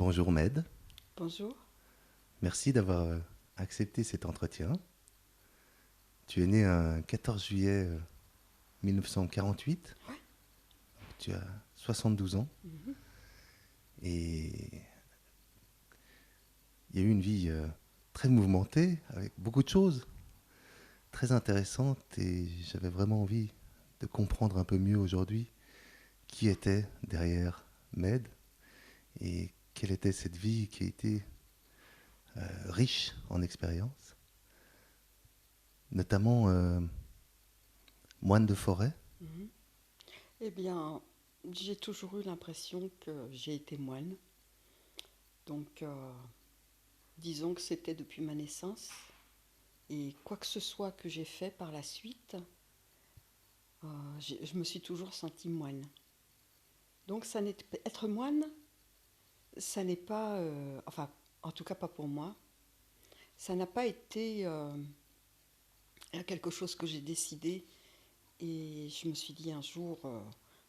Bonjour Med, Bonjour. merci d'avoir accepté cet entretien. Tu es né un 14 juillet 1948, tu as 72 ans Mhm. et il y a eu une vie très mouvementée avec beaucoup de choses très intéressantes et j'avais vraiment envie de comprendre un peu mieux aujourd'hui qui était derrière Med et quelle était cette vie qui a été riche en expériences, notamment moine de forêt. Mhm. Eh bien, j'ai toujours eu l'impression que j'ai été moine. Donc, disons que c'était depuis ma naissance. Et quoi que ce soit que j'ai fait par la suite, je me suis toujours sentie moine. Donc, être moine, ça n'est pas, enfin, en tout cas pas pour moi, ça n'a pas été quelque chose que j'ai décidé. Et je me suis dit un jour,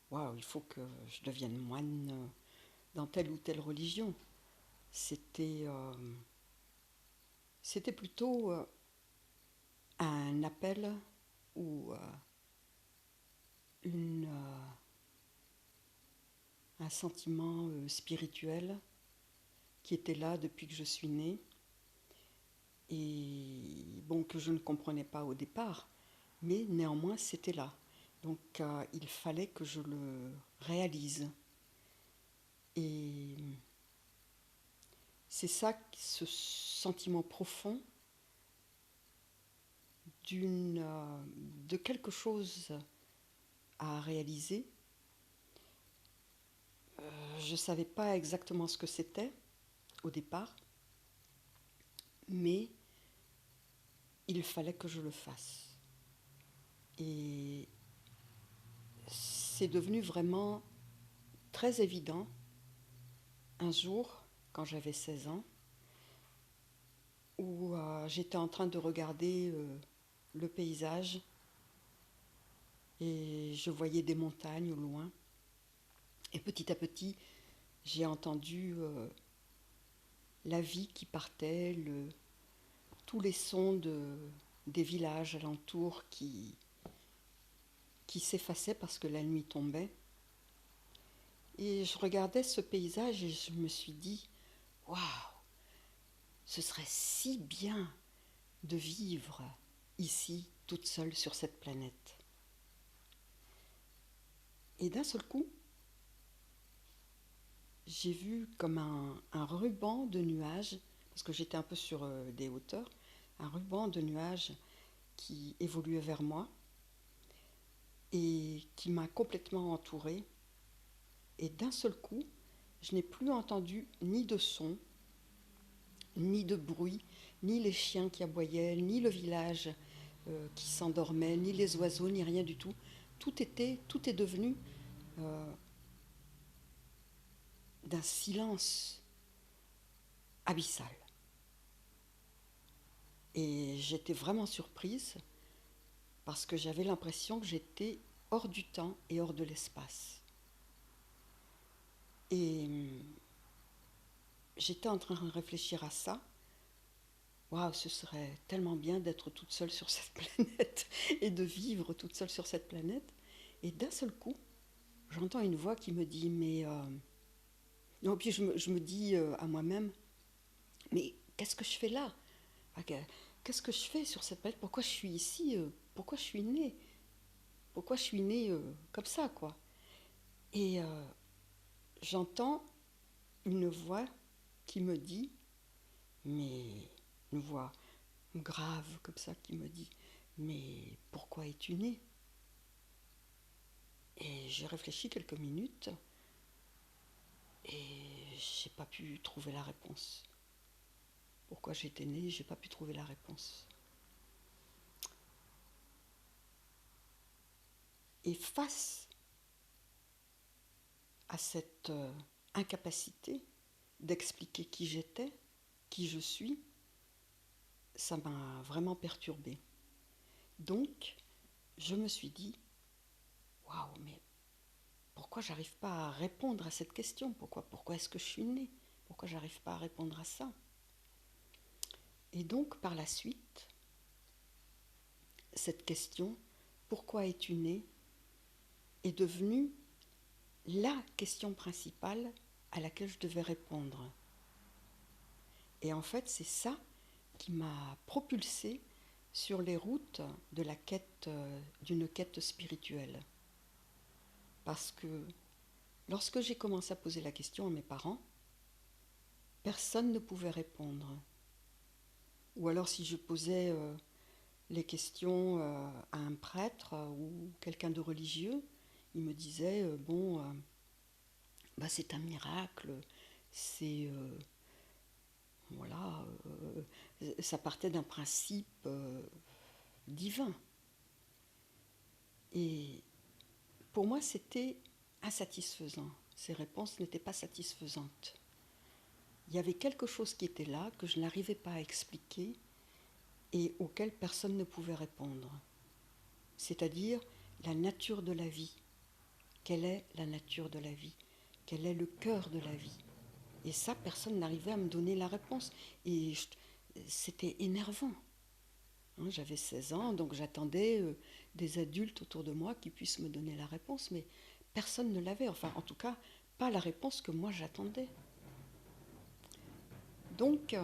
waouh, il faut que je devienne moine dans telle ou telle religion. C'était c'était plutôt un appel ou une, un sentiment spirituel qui était là depuis que je suis née et bon que je ne comprenais pas au départ, mais néanmoins c'était là. Donc il fallait que je le réalise. Et c'est ça, ce sentiment profond d'une, de quelque chose à réaliser. Je ne savais pas exactement ce que c'était au départ, mais il fallait que je le fasse. Et c'est devenu vraiment très évident un jour, quand j'avais 16 ans, où j'étais en train de regarder le paysage et je voyais des montagnes au loin. Et petit à petit, j'ai entendu la vie qui partait, tous les sons des villages alentours qui s'effaçaient parce que la nuit tombait. Et je regardais ce paysage et je me suis dit, waouh, ce serait si bien de vivre ici, toute seule sur cette planète. Et d'un seul coup, j'ai vu comme un ruban de nuages, parce que j'étais un peu sur des hauteurs, un ruban de nuages qui évoluait vers moi et qui m'a complètement entourée. Et d'un seul coup, je n'ai plus entendu ni de son, ni de bruit, ni les chiens qui aboyaient, ni le village qui s'endormait, ni les oiseaux, ni rien du tout. Tout est devenu euh, d'un silence abyssal. Et j'étais vraiment surprise parce que j'avais l'impression que j'étais hors du temps et hors de l'espace. Et j'étais en train de réfléchir à ça. Waouh, ce serait tellement bien d'être toute seule sur cette planète et de vivre toute seule sur cette planète. Et d'un seul coup, j'entends une voix qui me dit, mais... Non, puis je me dis à moi-même, mais qu'est-ce que je fais là? Qu'est-ce que je fais sur cette planète? Pourquoi je suis ici? Pourquoi je suis née? Pourquoi je suis née comme ça, quoi? Et j'entends une voix qui me dit, mais une voix grave comme ça qui me dit, mais pourquoi es-tu née? Et j'ai réfléchi quelques minutes et j'ai pas pu trouver la réponse. Pourquoi j'étais née, j'ai pas pu trouver la réponse. Et face à cette incapacité d'expliquer qui j'étais, qui je suis, ça m'a vraiment perturbée. Donc, je me suis dit, waouh, mais pourquoi j'arrive pas à répondre à cette question? Pourquoi est-ce que je suis née? Pourquoi j'arrive pas à répondre à ça? Et donc, par la suite, cette question, pourquoi es-tu né, est devenue la question principale à laquelle je devais répondre. Et en fait, c'est ça qui m'a propulsée sur les routes de la quête, d'une quête spirituelle. Parce que lorsque j'ai commencé à poser la question à mes parents, personne ne pouvait répondre. Ou alors si je posais les questions à un prêtre ou quelqu'un de religieux, il me disait bah, c'est un miracle, c'est voilà, ça partait d'un principe divin. Et pour moi, c'était insatisfaisant. Ces réponses n'étaient pas satisfaisantes. Il y avait quelque chose qui était là que je n'arrivais pas à expliquer et auquel personne ne pouvait répondre. C'est-à-dire la nature de la vie. Quelle est la nature de la vie? Quel est le cœur de la vie? Et ça, personne n'arrivait à me donner la réponse. Et c'était énervant. Hein, j'avais 16 ans, donc j'attendais des adultes autour de moi qui puissent me donner la réponse, mais personne ne l'avait. Enfin, en tout cas, pas la réponse que moi j'attendais. Donc,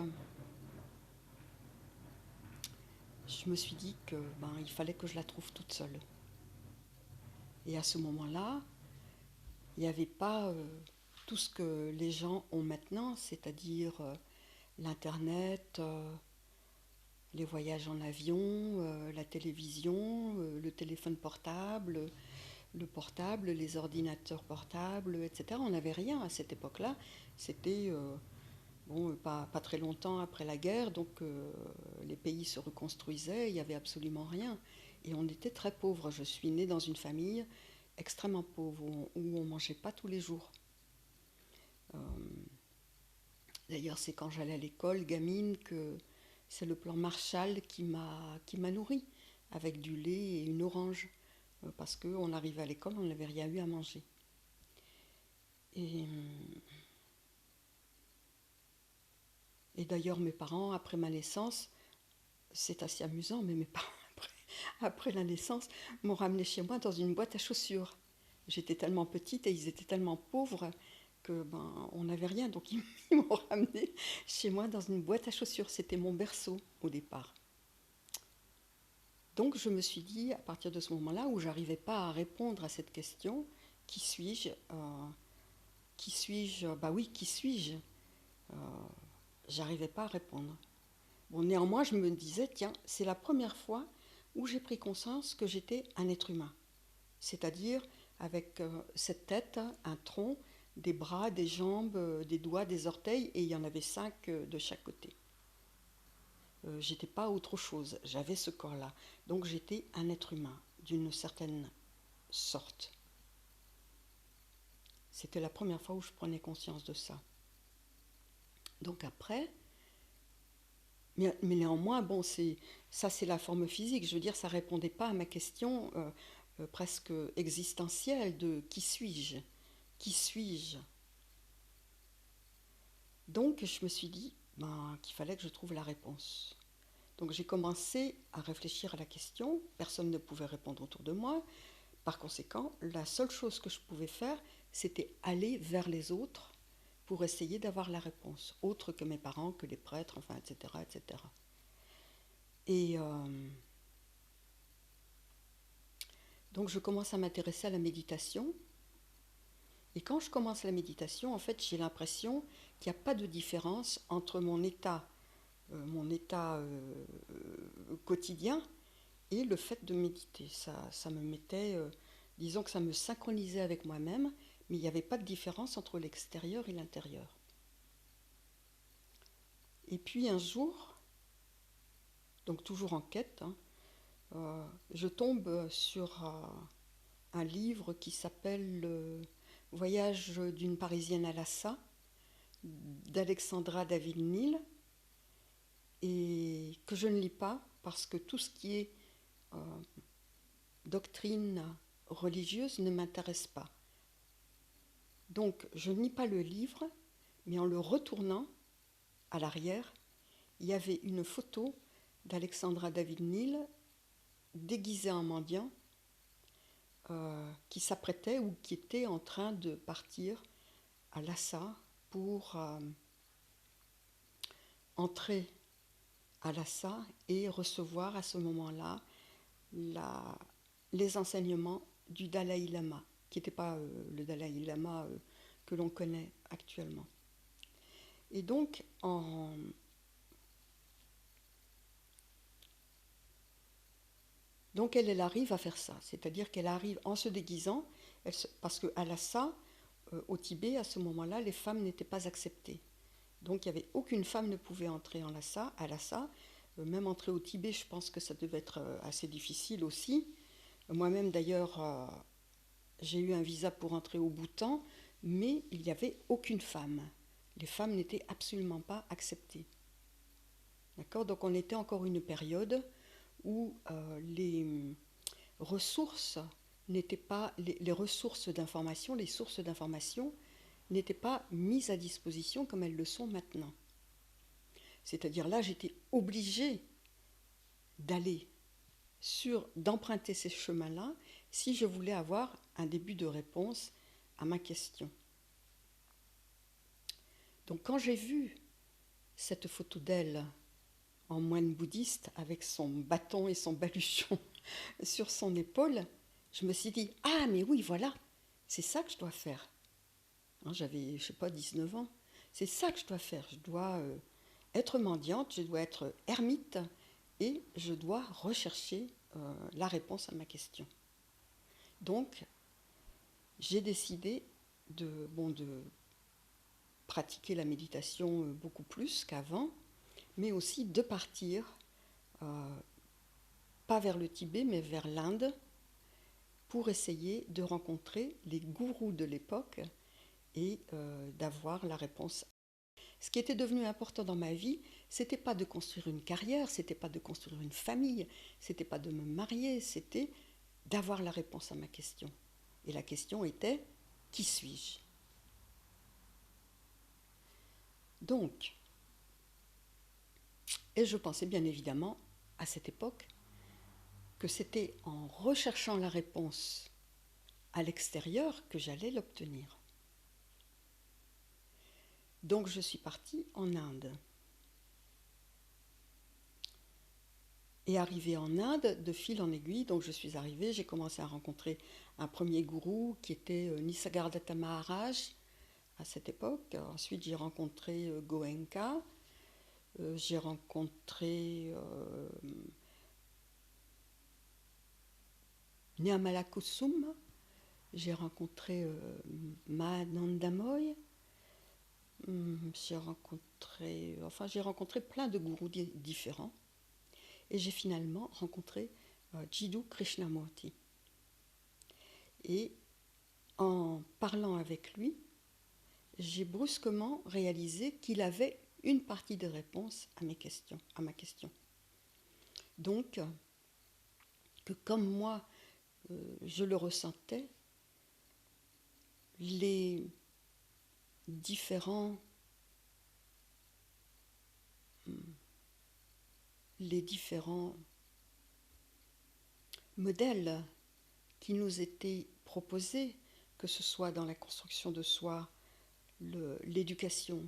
je me suis dit que il fallait que je la trouve toute seule. Et à ce moment-là, il n'y avait pas tout ce que les gens ont maintenant, c'est-à-dire l'Internet, les voyages en avion, la télévision, le téléphone portable, le portable, les ordinateurs portables, etc. On n'avait rien à cette époque-là. C'était pas très longtemps après la guerre, donc les pays se reconstruisaient, il n'y avait absolument rien. Et on était très pauvres. Je suis née dans une famille extrêmement pauvre, où on ne mangeait pas tous les jours. Euh, D'ailleurs, c'est quand j'allais à l'école, gamine, que c'est le plan Marshall qui m'a nourrie, avec du lait et une orange, parce qu'on arrivait à l'école, on n'avait rien eu à manger. Et, et d'ailleurs, mes parents, après ma naissance, c'est assez amusant, mais mes parents, après la naissance, m'ont ramené chez moi dans une boîte à chaussures. J'étais tellement petite et ils étaient tellement pauvres que on n'avait rien, donc ils m'ont ramené chez moi dans une boîte à chaussures. C'était mon berceau au départ. Donc je me suis dit, à partir de ce moment-là où j'arrivais pas à répondre à cette question, qui suis-je Qui suis-je Bah oui, qui suis-je euh, J'arrivais pas à répondre. Bon, néanmoins, je me disais, tiens, c'est la première fois où j'ai pris conscience que j'étais un être humain. C'est-à-dire avec cette tête, un tronc, des bras, des jambes, des doigts, des orteils, et il y en avait 5 de chaque côté. J'étais pas autre chose, j'avais ce corps-là. Donc j'étais un être humain, d'une certaine sorte. C'était la première fois où je prenais conscience de ça. Donc après, mais néanmoins, ça c'est la forme physique, je veux dire, ça répondait pas à ma question presque existentielle de qui suis-je? Qui suis-je? Donc je me suis dit qu'il fallait que je trouve la réponse. Donc j'ai commencé à réfléchir à la question, personne ne pouvait répondre autour de moi. Par conséquent, la seule chose que je pouvais faire, c'était aller vers les autres pour essayer d'avoir la réponse, autre que mes parents, que les prêtres, enfin, etc., etc. Et donc je commence à m'intéresser à la méditation. Et quand je commence la méditation, en fait, j'ai l'impression qu'il n'y a pas de différence entre mon état quotidien et le fait de méditer. Ça me mettait, disons que ça me synchronisait avec moi-même, mais il n'y avait pas de différence entre l'extérieur et l'intérieur. Et puis un jour, donc toujours en quête, je tombe sur un livre qui s'appelle Voyage d'une Parisienne à Lhasa, d'Alexandra David-Néel, et que je ne lis pas parce que tout ce qui est doctrine religieuse ne m'intéresse pas. Donc je ne lis pas le livre, mais en le retournant à l'arrière, il y avait une photo d'Alexandra David-Néel déguisée en mendiant qui s'apprêtait ou qui était en train de partir à Lhasa pour entrer à Lhasa et recevoir à ce moment-là les enseignements du Dalai Lama, qui n'était pas le Dalai Lama que l'on connaît actuellement. Et donc, elle arrive à faire ça, c'est-à-dire qu'elle arrive en se déguisant, parce qu'à Lhasa, au Tibet, à ce moment-là, les femmes n'étaient pas acceptées. Donc, il n'y avait aucune femme ne pouvait entrer à Lhasa. Même entrer au Tibet, je pense que ça devait être assez difficile aussi. Moi-même, d'ailleurs, j'ai eu un visa pour entrer au Bhoutan, mais il n'y avait aucune femme. Les femmes n'étaient absolument pas acceptées. D'accord ? Donc, on était encore une période où les ressources n'étaient pas, les ressources d'information, les sources d'information n'étaient pas mises à disposition comme elles le sont maintenant. C'est-à-dire là, j'étais obligée d'emprunter ces chemins-là si je voulais avoir un début de réponse à ma question. Donc quand j'ai vu cette photo d'elle en moine bouddhiste avec son bâton et son baluchon sur son épaule, je me suis dit « Ah mais oui, voilà, c'est ça que je dois faire ». J'avais, 19 ans. C'est ça que je dois faire. Je dois être mendiante, je dois être ermite et je dois rechercher la réponse à ma question. Donc, j'ai décidé de pratiquer la méditation beaucoup plus qu'avant, mais aussi de partir, pas vers le Tibet, mais vers l'Inde, pour essayer de rencontrer les gourous de l'époque et d'avoir la réponse. Ce qui était devenu important dans ma vie, c'était pas de construire une carrière, c'était pas de construire une famille, c'était pas de me marier, c'était d'avoir la réponse à ma question. Et la question était, qui suis-je ? Donc, et je pensais bien évidemment, à cette époque, que c'était en recherchant la réponse à l'extérieur que j'allais l'obtenir. Donc je suis partie en Inde. Et arrivée en Inde, de fil en aiguille, donc je suis arrivée, j'ai commencé à rencontrer un premier gourou qui était Nisargadatta Maharaj à cette époque. Ensuite j'ai rencontré Goenka, j'ai rencontré Nirmala Kusum, j'ai rencontré Mahanandamoy, j'ai rencontré plein de gourous différents. Et j'ai finalement rencontré Jiddu Krishnamurti. Et en parlant avec lui, j'ai brusquement réalisé qu'il avait une partie des réponses à ma question. Donc, que comme moi, je le ressentais, les différents modèles qui nous étaient proposés, que ce soit dans la construction de soi, l'éducation,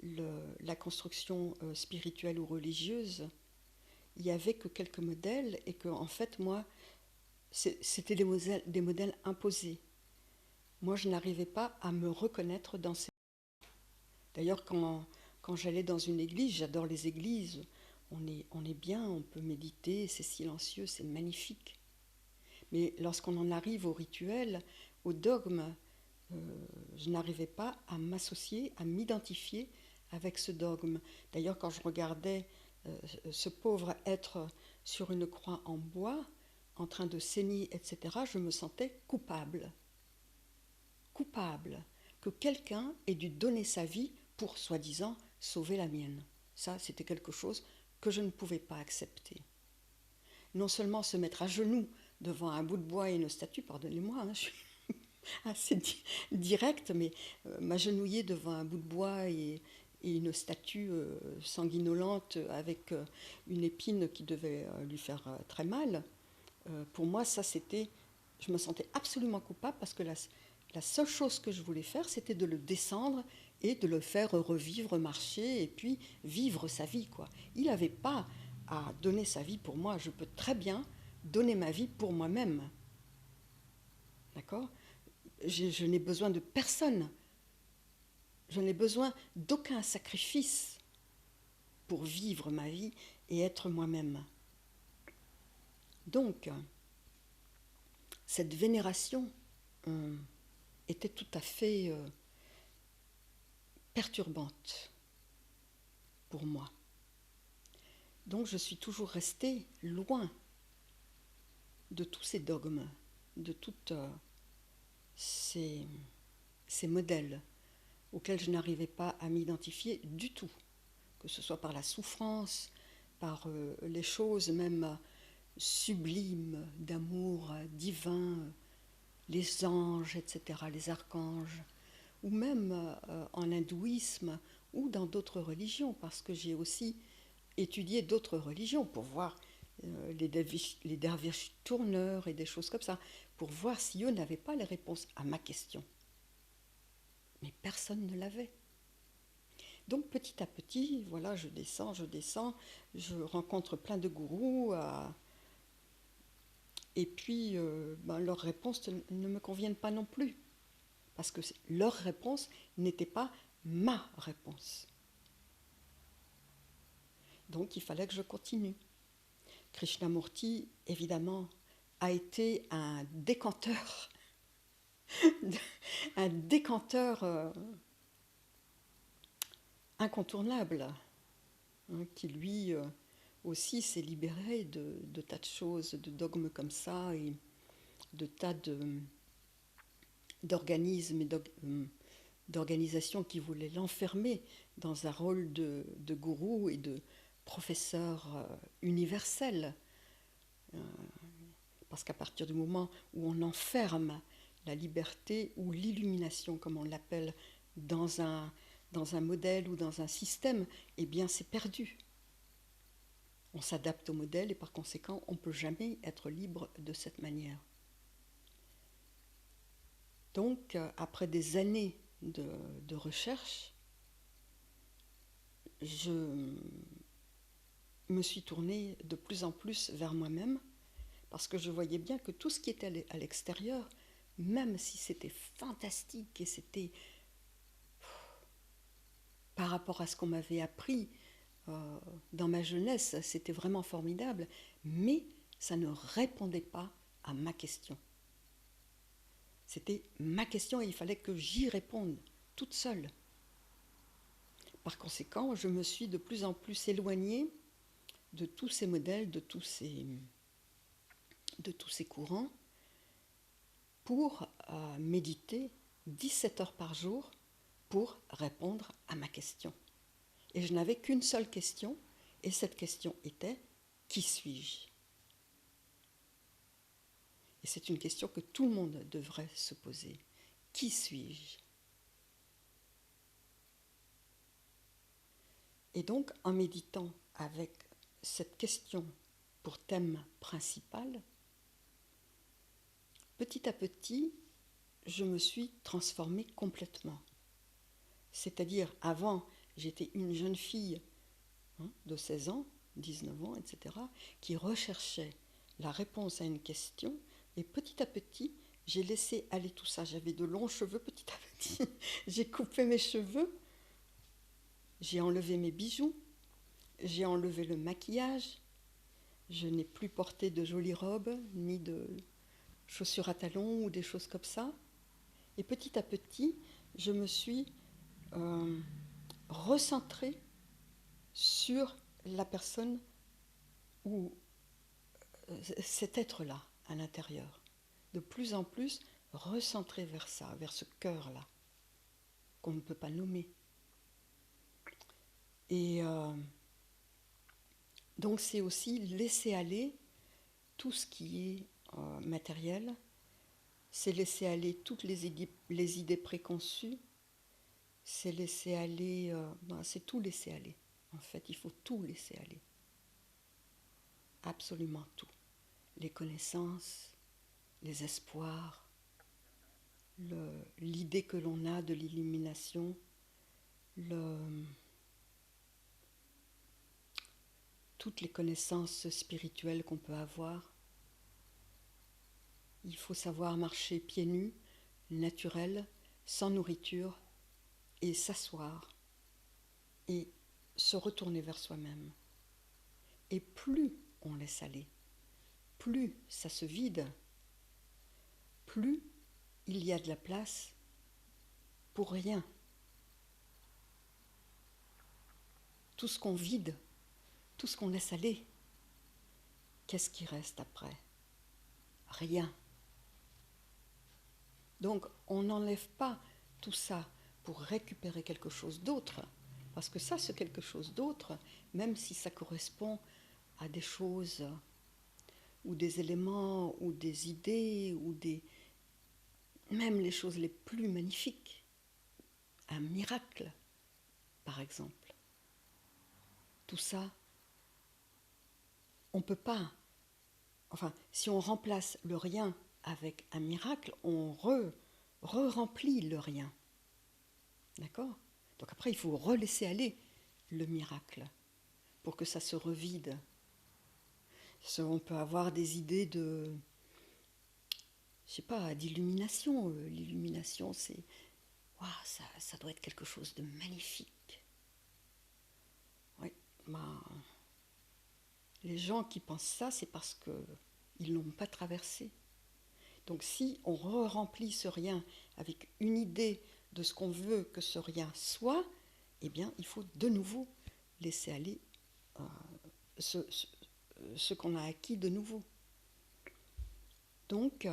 la construction spirituelle ou religieuse, il n'y avait que quelques modèles et que, en fait, moi, c'était des modèles imposés. Moi, je n'arrivais pas à me reconnaître dans ces... D'ailleurs, quand j'allais dans une église, j'adore les églises, on est bien, on peut méditer, c'est silencieux, c'est magnifique. Mais lorsqu'on en arrive au rituel, au dogme, je n'arrivais pas à m'associer, à m'identifier avec ce dogme. D'ailleurs, quand je regardais ce pauvre être sur une croix en bois, en train de saigner, etc., je me sentais coupable. Coupable que quelqu'un ait dû donner sa vie pour, soi-disant, sauver la mienne. Ça, c'était quelque chose que je ne pouvais pas accepter. Non seulement se mettre à genoux devant un bout de bois et une statue, pardonnez-moi, assez direct, mais m'agenouiller devant un bout de bois et une statue sanguinolente avec une épine qui devait lui faire très mal, pour moi, ça c'était. Je me sentais absolument coupable parce que la seule chose que je voulais faire, c'était de le descendre et de le faire revivre, marcher et puis vivre sa vie, quoi. Il n'avait pas à donner sa vie pour moi. Je peux très bien donner ma vie pour moi-même. D'accord? Je n'ai besoin de personne. Je n'ai besoin d'aucun sacrifice pour vivre ma vie et être moi-même. Donc, cette vénération était tout à fait perturbante pour moi. Donc je suis toujours restée loin de tous ces dogmes, de tous ces modèles auxquels je n'arrivais pas à m'identifier du tout, que ce soit par la souffrance, par les choses même sublimes d'amour divin, les anges, etc., les archanges, ou même en hindouisme ou dans d'autres religions, parce que j'ai aussi étudié d'autres religions pour voir les derviches tourneurs et des choses comme ça, pour voir si eux n'avaient pas les réponses à ma question. Mais personne ne l'avait. Donc petit à petit, voilà, je descends, je rencontre plein de gourous, et puis leurs réponses ne me conviennent pas non plus, parce que leur réponse n'était pas ma réponse. Donc il fallait que je continue. Krishnamurti, évidemment, a été un décanteur, un décanteur incontournable, hein, qui lui aussi s'est libéré de tas de choses, de dogmes comme ça, et de tas d'organismes et d'organisations qui voulaient l'enfermer dans un rôle de gourou et de professeur universel. Parce qu'à partir du moment où on enferme la liberté ou l'illumination, comme on l'appelle, dans un modèle ou dans un système, eh bien c'est perdu. On s'adapte au modèle et par conséquent, on ne peut jamais être libre de cette manière. Donc, après des années de recherche, je me suis tournée de plus en plus vers moi-même, parce que je voyais bien que tout ce qui était à l'extérieur, même si c'était fantastique et c'était par rapport à ce qu'on m'avait appris dans ma jeunesse, c'était vraiment formidable, mais ça ne répondait pas à ma question. C'était ma question et il fallait que j'y réponde toute seule. Par conséquent, je me suis de plus en plus éloignée de tous ces modèles, de tous ces courants, pour méditer 17 heures par jour pour répondre à ma question. Et je n'avais qu'une seule question, et cette question était « Qui suis-je » Et c'est une question que tout le monde devrait se poser. Qui suis-je? Et donc, en méditant avec cette question pour thème principal, petit à petit, je me suis transformée complètement. C'est-à-dire, avant, j'étais une jeune fille de 16 ans, 19 ans, etc., qui recherchait la réponse à une question, et petit à petit, j'ai laissé aller tout ça. J'avais de longs cheveux, petit à petit, j'ai coupé mes cheveux, j'ai enlevé mes bijoux, j'ai enlevé le maquillage, je n'ai plus porté de jolies robes, ni de chaussures à talons ou des choses comme ça. Et petit à petit, je me suis recentrée sur la personne ou cet être-là à l'intérieur. De plus en plus recentrée vers ça, vers ce cœur-là, qu'on ne peut pas nommer. Et donc c'est aussi laisser aller tout ce qui est matériel, c'est laisser aller toutes les idées préconçues, c'est laisser aller, c'est tout laisser aller. En fait, il faut tout laisser aller. Absolument tout. Les connaissances, les espoirs, l'idée que l'on a de l'illumination, toutes les connaissances spirituelles qu'on peut avoir. Il faut savoir marcher pieds nus, naturel, sans nourriture, et s'asseoir, et se retourner vers soi-même. Et plus on laisse aller, plus ça se vide, plus il y a de la place pour rien. Tout ce qu'on vide, tout ce qu'on laisse aller, qu'est-ce qui reste après? Rien. Donc on n'enlève pas tout ça pour récupérer quelque chose d'autre, parce que ça c'est quelque chose d'autre, même si ça correspond à des choses ou des éléments ou des idées ou même les choses les plus magnifiques, un miracle par exemple. Tout ça, on ne peut pas, si on remplace le rien avec un miracle, on re-remplit le rien. D'accord? Donc après, il faut relaisser aller le miracle pour que ça se revide. On peut avoir des idées d'illumination. L'illumination, c'est, ça doit être quelque chose de magnifique. Oui, les gens qui pensent ça, c'est parce qu'ils ne l'ont pas traversé. Donc si on remplit ce rien avec une idée de ce qu'on veut que ce rien soit, eh bien, il faut de nouveau laisser aller ce qu'on a acquis de nouveau. Donc,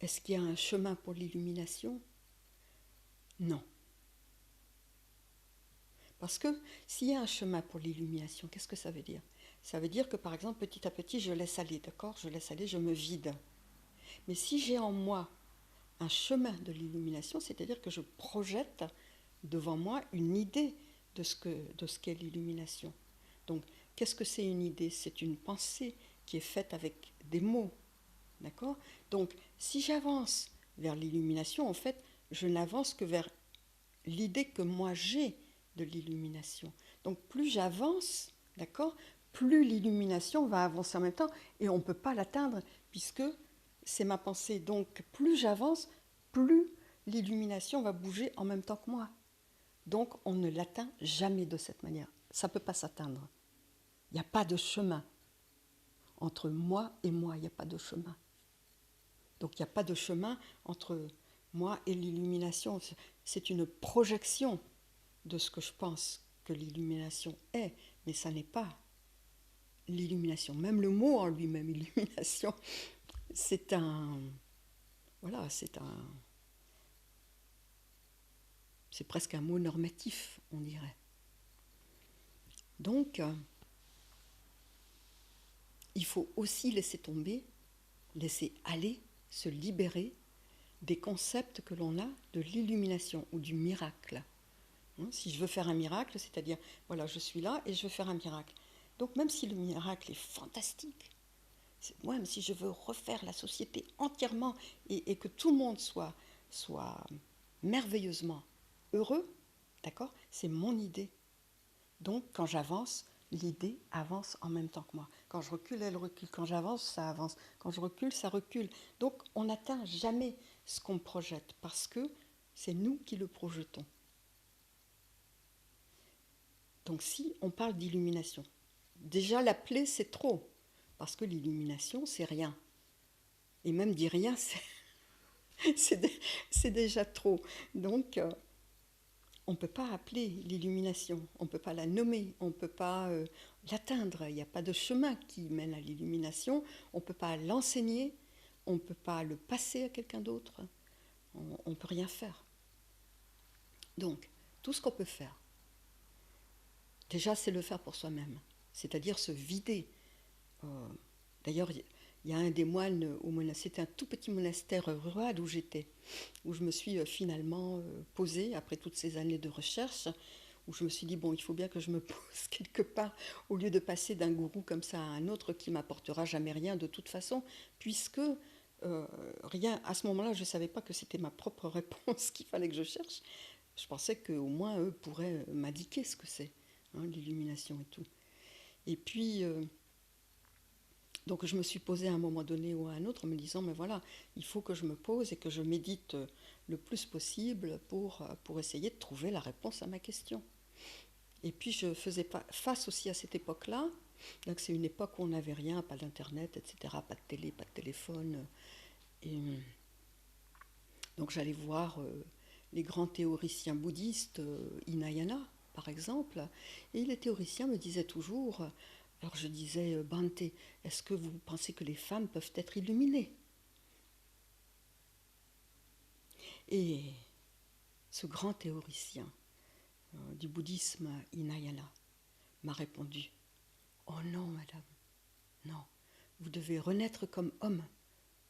est-ce qu'il y a un chemin pour l'illumination? Non. Parce que s'il y a un chemin pour l'illumination, qu'est-ce que ça veut dire? Ça veut dire que, par exemple, petit à petit, je laisse aller, d'accord? Je laisse aller, je me vide. Mais si j'ai en moi un chemin de l'illumination, c'est-à-dire que je projette devant moi une idée de ce qu'est l'illumination. Donc, qu'est-ce que c'est une idée? C'est une pensée qui est faite avec des mots, d'accord? Donc, si j'avance vers l'illumination, en fait, je n'avance que vers l'idée que moi j'ai de l'illumination. Donc, plus j'avance, d'accord, plus l'illumination va avancer en même temps, et on ne peut pas l'atteindre, puisque c'est ma pensée. Donc, plus j'avance, plus l'illumination va bouger en même temps que moi. Donc, on ne l'atteint jamais de cette manière. Ça ne peut pas s'atteindre. Il n'y a pas de chemin. Entre moi et moi, il n'y a pas de chemin. Donc, il n'y a pas de chemin entre moi et l'illumination. C'est une projection de ce que je pense que l'illumination est, mais ça n'est pas l'illumination. Même le mot en lui-même, illumination, c'est presque un mot normatif, on dirait. Donc, il faut aussi laisser tomber, laisser aller, se libérer des concepts que l'on a de l'illumination ou du miracle. Si je veux faire un miracle, c'est-à-dire, voilà, je suis là et je veux faire un miracle. Donc même si le miracle est fantastique, même si je veux refaire la société entièrement et que tout le monde soit merveilleusement heureux, d'accord, c'est mon idée. Donc quand j'avance, l'idée avance en même temps que moi. Quand je recule, elle recule. Quand j'avance, ça avance. Quand je recule, ça recule. Donc on n'atteint jamais ce qu'on projette parce que c'est nous qui le projetons. Donc si on parle d'illumination, déjà l'appeler c'est trop, parce que l'illumination c'est rien. Et même dire rien, c'est déjà trop. Donc on ne peut pas appeler l'illumination, on ne peut pas la nommer, on ne peut pas l'atteindre. Il n'y a pas de chemin qui mène à l'illumination, on ne peut pas l'enseigner, on ne peut pas le passer à quelqu'un d'autre, on ne peut rien faire. Donc, tout ce qu'on peut faire, déjà c'est le faire pour soi-même, c'est-à-dire se vider. D'ailleurs, il il y a un des moines c'était un tout petit monastère rural où j'étais, où je me suis finalement posée après toutes ces années de recherche, où je me suis dit, bon, il faut bien que je me pose quelque part, au lieu de passer d'un gourou comme ça à un autre qui m'apportera jamais rien de toute façon, puisque rien, à ce moment-là, je ne savais pas que c'était ma propre réponse qu'il fallait que je cherche. Je pensais qu'au moins eux pourraient m'indiquer ce que c'est, hein, l'illumination et tout. Et puis, donc je me suis posée à un moment donné ou à un autre en me disant, mais voilà, il faut que je me pose et que je médite le plus possible pour essayer de trouver la réponse à ma question. Et puis je faisais face aussi à cette époque-là, donc c'est une époque où on n'avait rien, pas d'internet, etc., pas de télé, pas de téléphone. Et donc j'allais voir les grands théoriciens bouddhistes, Hinayana par exemple, et les théoriciens me disaient toujours, alors je disais, Bhante, est-ce que vous pensez que les femmes peuvent être illuminées? Et ce grand théoricien du bouddhisme, Hinayana, m'a répondu, oh non madame, non, vous devez renaître comme homme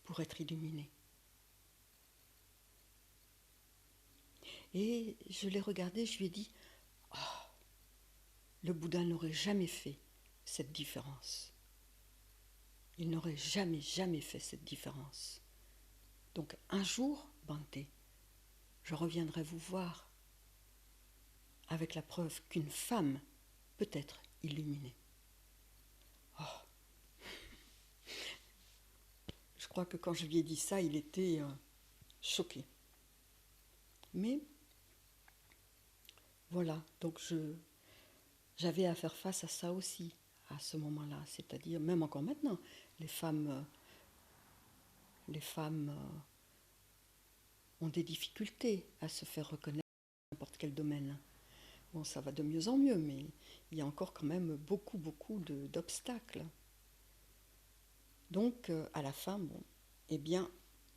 pour être illuminé. Et je l'ai regardé, je lui ai dit, oh, le Bouddha n'aurait jamais fait cette différence. Il n'aurait jamais, jamais fait cette différence. Donc un jour, Bhante, je reviendrai vous voir avec la preuve qu'une femme peut être illuminée. Oh. Je crois que quand je lui ai dit ça, il était choqué. Mais voilà, donc j'avais à faire face à ça aussi, à ce moment-là. C'est-à-dire, même encore maintenant, les femmes ont des difficultés à se faire reconnaître dans n'importe quel domaine. Bon, ça va de mieux en mieux, mais il y a encore quand même beaucoup, beaucoup d'obstacles. Donc, à la fin, bon, eh bien,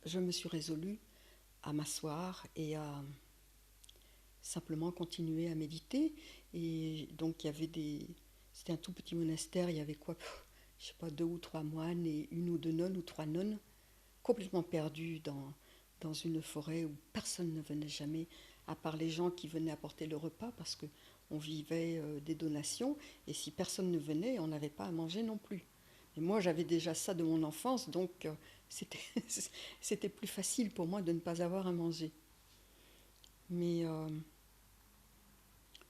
je me suis résolue à m'asseoir et à simplement continuer à méditer. Et donc, il y avait c'était un tout petit monastère, il y avait quoi, je sais pas, 2 ou 3 moines et 1 ou 2 nonnes ou 3 nonnes, complètement perdus dans une forêt où personne ne venait jamais, à part les gens qui venaient apporter le repas, parce qu'on vivait des donations, et si personne ne venait, on n'avait pas à manger non plus. Et moi, j'avais déjà ça de mon enfance, donc c'était plus facile pour moi de ne pas avoir à manger. Mais,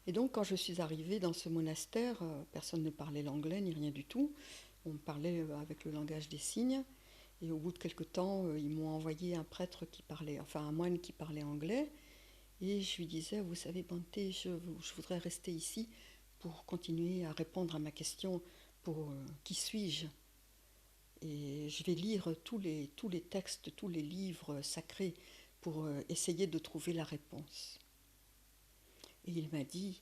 et donc, quand je suis arrivée dans ce monastère, personne ne parlait l'anglais ni rien du tout. On parlait avec le langage des signes. Et au bout de quelque temps, ils m'ont envoyé un prêtre qui parlait, enfin un moine qui parlait anglais. Et je lui disais, vous savez, Bhante, je voudrais rester ici pour continuer à répondre à ma question pour qui suis-je? Et je vais lire tous les textes, tous les livres sacrés pour essayer de trouver la réponse. Et il m'a dit,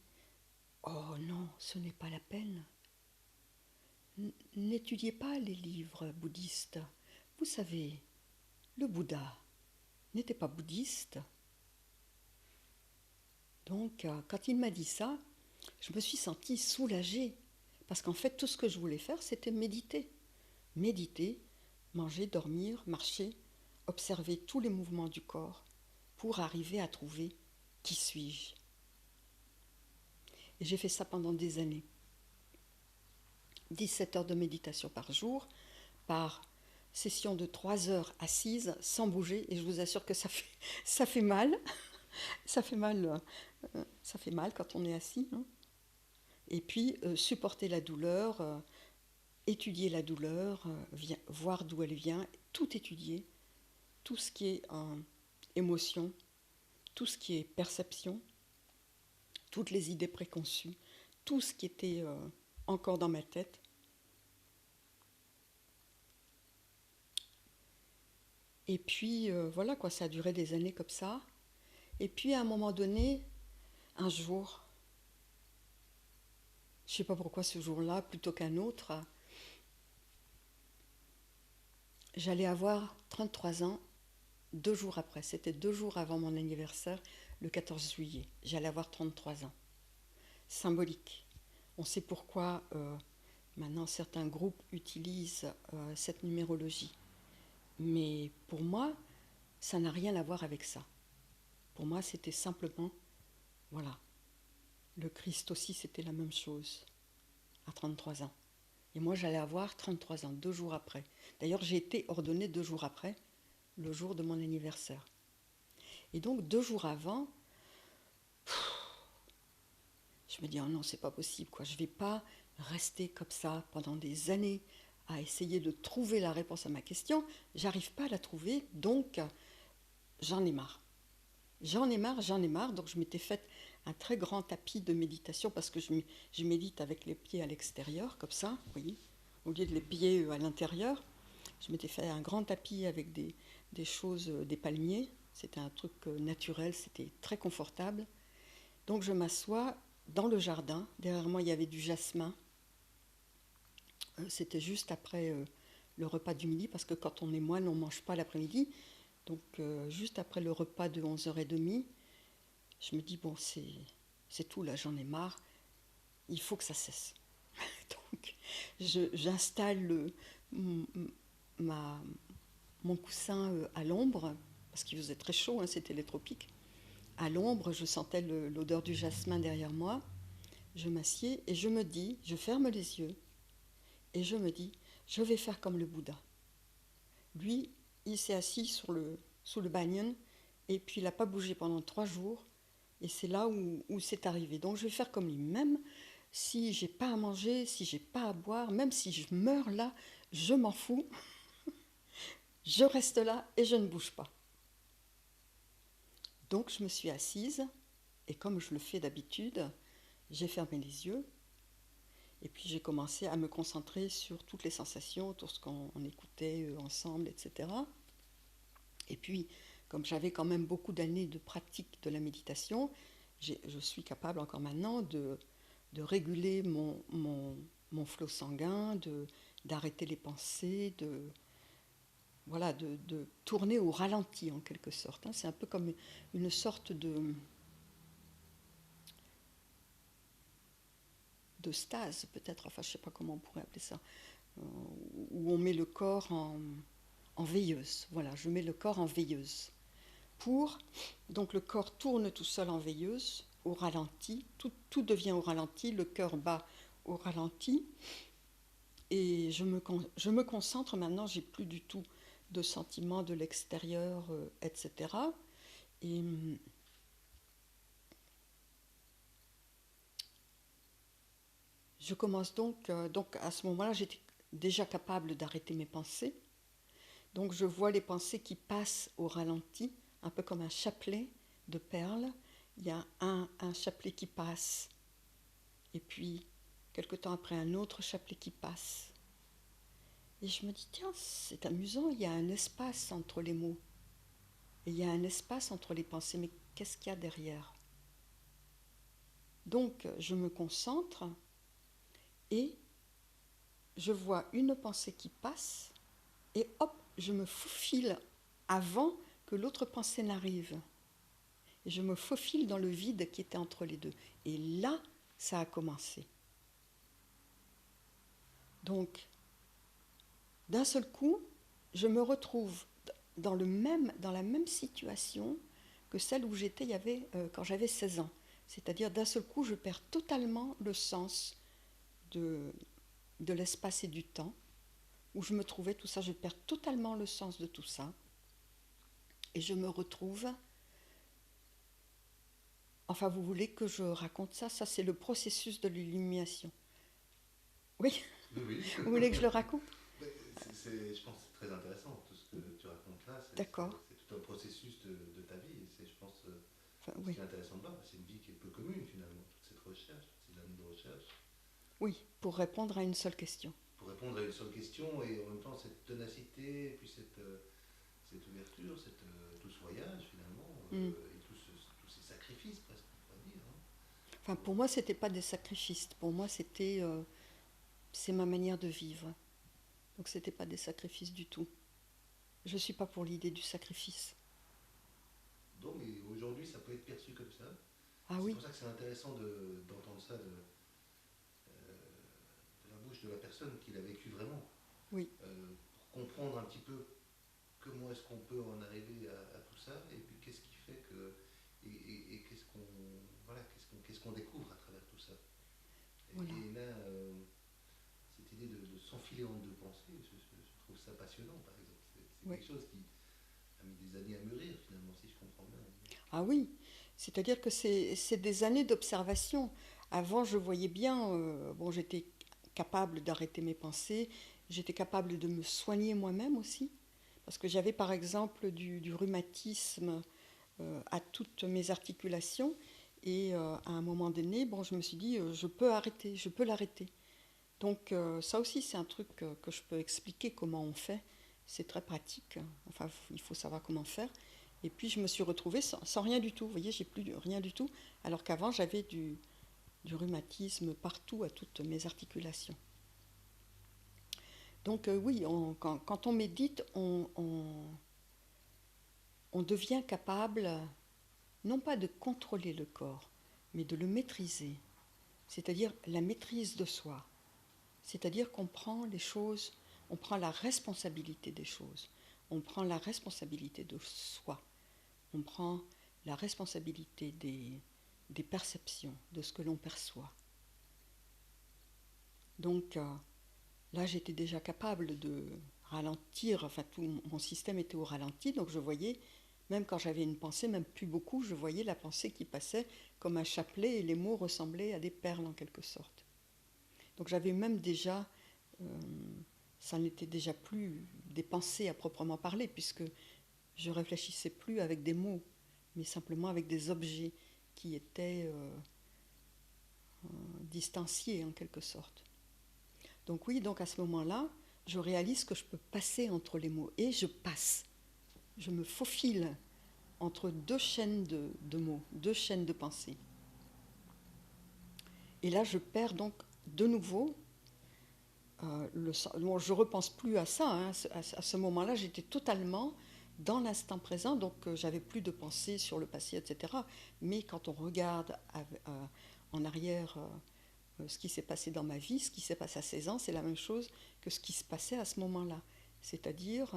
oh non, ce n'est pas la peine. N'étudiez pas les livres bouddhistes. Vous savez, le Bouddha n'était pas bouddhiste. Donc, quand il m'a dit ça, je me suis sentie soulagée. Parce qu'en fait, tout ce que je voulais faire, c'était méditer. Méditer, manger, dormir, marcher, observer tous les mouvements du corps pour arriver à trouver qui suis-je. Et j'ai fait ça pendant des années. 17 heures de méditation par jour, par session de 3 heures assise, sans bouger, et je vous assure que ça fait mal. Ça fait mal quand on est assis. Hein. Et puis, supporter la douleur, étudier la douleur, voir d'où elle vient, tout étudier, tout ce qui est émotion, tout ce qui est perception, toutes les idées préconçues, tout ce qui était encore dans ma tête. Et puis, voilà quoi, ça a duré des années comme ça. Et puis, à un moment donné, un jour, je ne sais pas pourquoi ce jour-là, plutôt qu'un autre, j'allais avoir 33 ans 2 jours après. C'était 2 jours avant mon anniversaire, le 14 juillet. J'allais avoir 33 ans. Symbolique. On sait pourquoi Maintenant, certains groupes utilisent cette numérologie. Mais pour moi, ça n'a rien à voir avec ça. Pour moi, c'était simplement, voilà, le Christ aussi, c'était la même chose, à 33 ans. Et moi, j'allais avoir 33 ans, 2 jours après. D'ailleurs, j'ai été ordonnée 2 jours après, le jour de mon anniversaire. Et donc, 2 jours avant, je me dis, oh non, c'est pas possible, quoi. Je vais pas rester comme ça pendant des années à essayer de trouver la réponse à ma question. J'arrive pas à la trouver, donc j'en ai marre. J'en ai marre, j'en ai marre. Donc je m'étais fait un très grand tapis de méditation parce que je médite avec les pieds à l'extérieur, comme ça, vous voyez, au lieu de les pieds à l'intérieur. Je m'étais fait un grand tapis avec des choses, des palmiers. C'était un truc naturel, c'était très confortable. Donc je m'assois dans le jardin. Derrière moi, il y avait du jasmin. C'était juste après le repas du midi, parce que quand on est moine, on ne mange pas l'après-midi. Donc juste après le repas de 11h30, je me dis, bon, c'est tout, là, j'en ai marre. Il faut que ça cesse. Donc j'installe ma, mon coussin à l'ombre, parce qu'il faisait très chaud, hein, c'était les tropiques. À l'ombre, je sentais l'odeur du jasmin derrière moi. Je m'assieds et je me dis, je ferme les yeux et je me dis, je vais faire comme le Bouddha. Lui, il s'est assis sous le banyan et puis il n'a pas bougé pendant 3 jours et c'est là où c'est arrivé. Donc je vais faire comme lui. Même si j'ai pas à manger, si j'ai pas à boire, même si je meurs là, je m'en fous. Je reste là et je ne bouge pas. Donc je me suis assise et comme je le fais d'habitude, j'ai fermé les yeux et puis j'ai commencé à me concentrer sur toutes les sensations, tout ce qu'on écoutait ensemble, etc. Et puis, comme j'avais quand même beaucoup d'années de pratique de la méditation, je suis capable encore maintenant de réguler mon flot sanguin, d'arrêter les pensées, voilà, de tourner au ralenti en quelque sorte. Hein. C'est un peu comme une sorte de stase peut-être, enfin je ne sais pas comment on pourrait appeler ça, où on met le corps en veilleuse. Voilà, je mets le corps en veilleuse. Donc le corps tourne tout seul en veilleuse, au ralenti, tout devient au ralenti, le cœur bat au ralenti, et je me concentre maintenant, j'ai plus du tout de sentiments de l'extérieur, etc. Et je commence donc à ce moment-là, j'étais déjà capable d'arrêter mes pensées, donc je vois les pensées qui passent au ralenti, un peu comme un chapelet de perles. Il y a un chapelet qui passe, et puis quelque temps après un autre chapelet qui passe. Et je me dis, tiens, c'est amusant, il y a un espace entre les mots. Et il y a un espace entre les pensées, mais qu'est-ce qu'il y a derrière? Donc je me concentre et je vois une pensée qui passe, et hop, je me faufile avant que l'autre pensée n'arrive. Et je me faufile dans le vide qui était entre les deux. Et là, ça a commencé. Donc, d'un seul coup, je me retrouve dans la même situation que celle où j'étais quand j'avais 16 ans. C'est-à-dire, d'un seul coup, je perds totalement le sens de l'espace et du temps, où je me trouvais, tout ça, je perds totalement le sens de tout ça. Et je me retrouve... Enfin, vous voulez que je raconte ça? Ça, c'est le processus de l'illumination. Oui. Oui, oui. Vous voulez que je le raconte? Je pense que c'est très intéressant, tout ce que tu racontes là. D'accord. C'est tout un processus de ta vie. Et je pense, Enfin, ce oui. qui est intéressant de voir, c'est une vie qui est peu commune finalement, toute cette recherche, toutes ces années de recherche. Oui, pour répondre à une seule question. Pour répondre à une seule question et en même temps cette ténacité, et puis cette ouverture, tout ce voyage finalement, et tous ces sacrifices presque, on pourrait dire. Hein. Enfin, pour moi, c'était pas des sacrifices. Pour moi, c'est ma manière de vivre. Donc, c'était pas des sacrifices du tout. Je suis pas pour l'idée du sacrifice. Donc, mais aujourd'hui, ça peut être perçu comme ça. Ah C'est oui. pour ça que c'est intéressant d'entendre ça de la bouche bouche de la personne qui l'a vécu vraiment. Oui. Pour comprendre un petit peu comment est-ce qu'on peut en arriver à tout ça, et puis qu'est-ce qui fait que. Et qu'est-ce qu'on. Voilà, qu'est-ce qu'on découvre à travers tout ça. Voilà. Et là, cette idée de s'enfiler en deux pensées, je trouve ça passionnant, par exemple. C'est Oui. quelque chose qui a mis des années à mûrir, finalement, si je comprends bien. Ah oui, c'est-à-dire que c'est des années d'observation. Avant, je voyais bien, bon, j'étais capable d'arrêter mes pensées, j'étais capable de me soigner moi-même aussi, parce que j'avais par exemple du rhumatisme à toutes mes articulations, et à un moment donné, bon, je me suis dit, je peux arrêter, je peux l'arrêter. Donc ça aussi, c'est un truc que je peux expliquer comment on fait. C'est très pratique. Enfin, il faut savoir comment faire. Et puis je me suis retrouvée sans rien du tout. Vous voyez, j'ai plus rien du tout. Alors qu'avant, j'avais du rhumatisme partout, à toutes mes articulations. Donc oui, quand on médite, on devient capable, non pas de contrôler le corps, mais de le maîtriser. C'est-à-dire la maîtrise de soi. C'est-à-dire qu'on prend les choses, on prend la responsabilité des choses, on prend la responsabilité de soi, on prend la responsabilité des perceptions, de ce que l'on perçoit. Donc là, j'étais déjà capable de ralentir, enfin tout mon système était au ralenti, donc je voyais, même quand j'avais une pensée, même plus beaucoup, je voyais la pensée qui passait comme un chapelet et les mots ressemblaient à des perles en quelque sorte. Donc j'avais même déjà, ça n'était déjà plus des pensées à proprement parler, puisque je réfléchissais plus avec des mots, mais simplement avec des objets qui étaient distanciés en quelque sorte. Donc oui, donc à ce moment-là, je réalise que je peux passer entre les mots, et je passe. Je me faufile entre deux chaînes de mots, deux chaînes de pensée. Et là, je perds donc de nouveau bon, je ne repense plus à ça. Hein. À ce moment-là, j'étais totalement dans l'instant présent, donc j'avais plus de pensée sur le passé, etc. Mais quand on regarde en arrière ce qui s'est passé dans ma vie, ce qui s'est passé à 16 ans, c'est la même chose que ce qui se passait à ce moment-là. C'est-à-dire,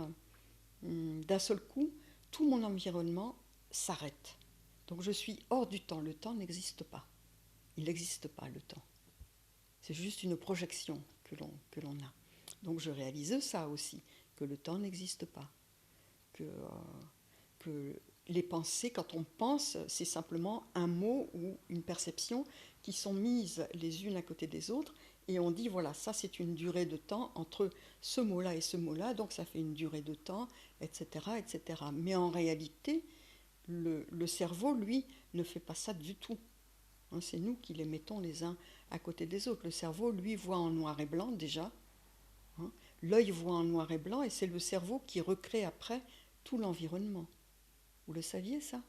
d'un seul coup, tout mon environnement s'arrête. Donc je suis hors du temps. Le temps n'existe pas. Il n'existe pas, le temps. C'est juste une projection que l'on a. Donc je réalise ça aussi, que le temps n'existe pas. Que les pensées, quand on pense, c'est simplement un mot ou une perception qui sont mises les unes à côté des autres, et on dit, voilà, ça c'est une durée de temps entre ce mot-là et ce mot-là, donc ça fait une durée de temps, etc. etc. Mais en réalité, le cerveau, lui, ne fait pas ça du tout. C'est nous qui les mettons les uns à côté des autres. Le cerveau, lui, voit en noir et blanc déjà. L'œil voit en noir et blanc, et c'est le cerveau qui recrée après tout l'environnement. Vous le saviez, ça?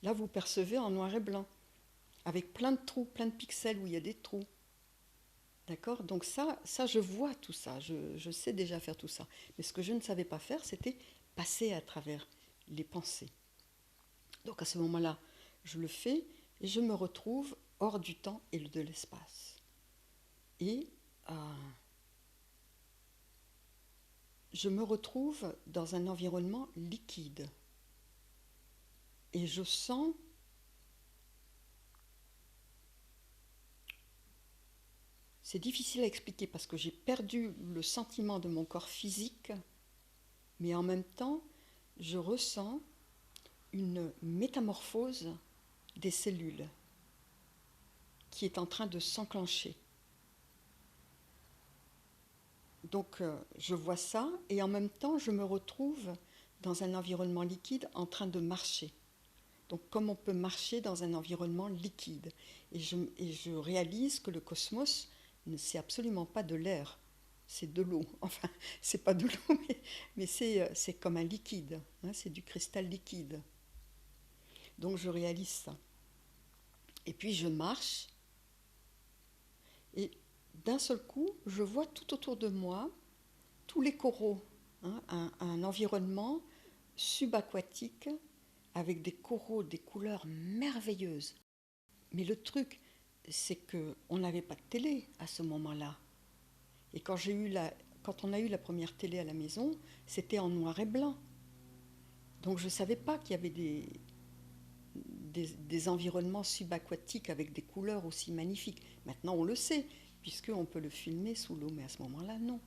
Là, vous percevez en noir et blanc, avec plein de trous, plein de pixels où il y a des trous. D'accord? Donc ça, je vois tout ça, je sais déjà faire tout ça. Mais ce que je ne savais pas faire, c'était passer à travers les pensées. Donc à ce moment-là, je le fais, et je me retrouve hors du temps et de l'espace. Et je me retrouve dans un environnement liquide. Et je sens c'est difficile à expliquer parce que j'ai perdu le sentiment de mon corps physique, mais en même temps, je ressens une métamorphose des cellules qui est en train de s'enclencher. Donc je vois ça, et en même temps je me retrouve dans un environnement liquide en train de marcher. Donc comme on peut marcher dans un environnement liquide. Et je réalise que le cosmos, c'est absolument pas de l'air, c'est de l'eau. Enfin, c'est pas de l'eau, mais c'est comme un liquide, c'est du cristal liquide. Donc je réalise ça. Et puis je marche, et d'un seul coup, je vois tout autour de moi tous les coraux, un environnement subaquatique avec des coraux, des couleurs merveilleuses. Mais le truc, c'est qu'on n'avait pas de télé à ce moment-là. Et quand on a eu la première télé à la maison, c'était en noir et blanc. Donc je ne savais pas qu'il y avait des environnements subaquatiques avec des couleurs aussi magnifiques. Maintenant on le sait, puisqu'on peut le filmer sous l'eau, mais à ce moment-là, non.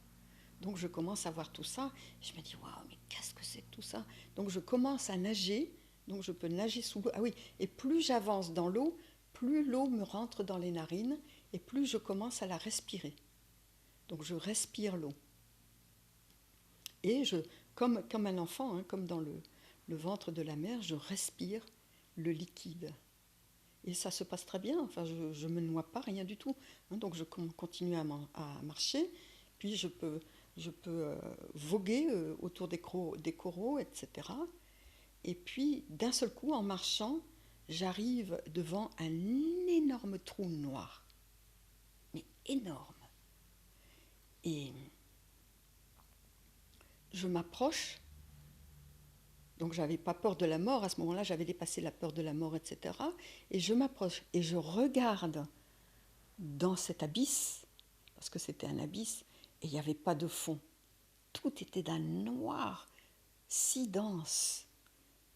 Donc je commence à voir tout ça, je me dis, waouh, mais qu'est-ce que c'est que tout ça? Donc je commence à nager, donc je peux nager sous l'eau. Ah oui, et plus j'avance dans l'eau, plus l'eau me rentre dans les narines, et plus je commence à la respirer. Donc je respire l'eau. Et comme un enfant, hein, comme dans le ventre de la mer, je respire le liquide. Et ça se passe très bien, enfin, je ne me noie pas, rien du tout. Hein, donc je continue à marcher, puis je peux voguer autour des coraux, etc. Et puis, d'un seul coup, en marchant, j'arrive devant un énorme trou noir. Mais énorme. Et je m'approche. Donc, je n'avais pas peur de la mort. À ce moment-là, j'avais dépassé la peur de la mort, etc. Et je m'approche et je regarde dans cet abysse, parce que c'était un abysse, et il n'y avait pas de fond. Tout était d'un noir si dense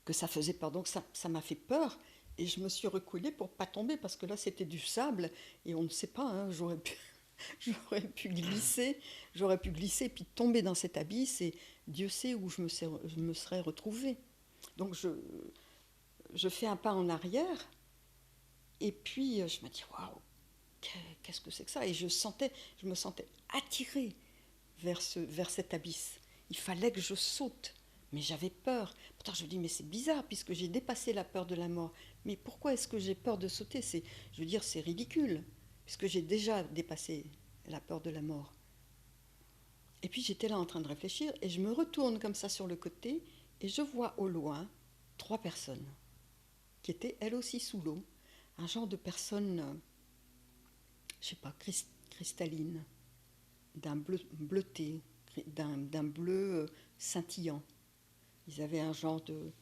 que ça faisait peur. Donc ça m'a fait peur et je me suis reculée pour ne pas tomber parce que là c'était du sable et on ne sait pas, hein, j'aurais pu glisser puis tomber dans cet abysse et Dieu sait où je me serais retrouvée. Donc je fais un pas en arrière et puis je me dis waouh, qu'est-ce que c'est que ça? Et je me sentais attirée vers cet abysse. Il fallait que je saute, mais j'avais peur. Pourtant, je me dis, mais c'est bizarre, puisque j'ai dépassé la peur de la mort. Mais pourquoi est-ce que j'ai peur de sauter? Je veux dire, c'est ridicule, puisque j'ai déjà dépassé la peur de la mort. Et puis, j'étais là en train de réfléchir, et je me retourne comme ça sur le côté, et je vois au loin 3 personnes, qui étaient elles aussi sous l'eau, un genre de personnes, je ne sais pas, cristalline, d'un bleu bleuté, d'un bleu scintillant. Ils avaient un genre de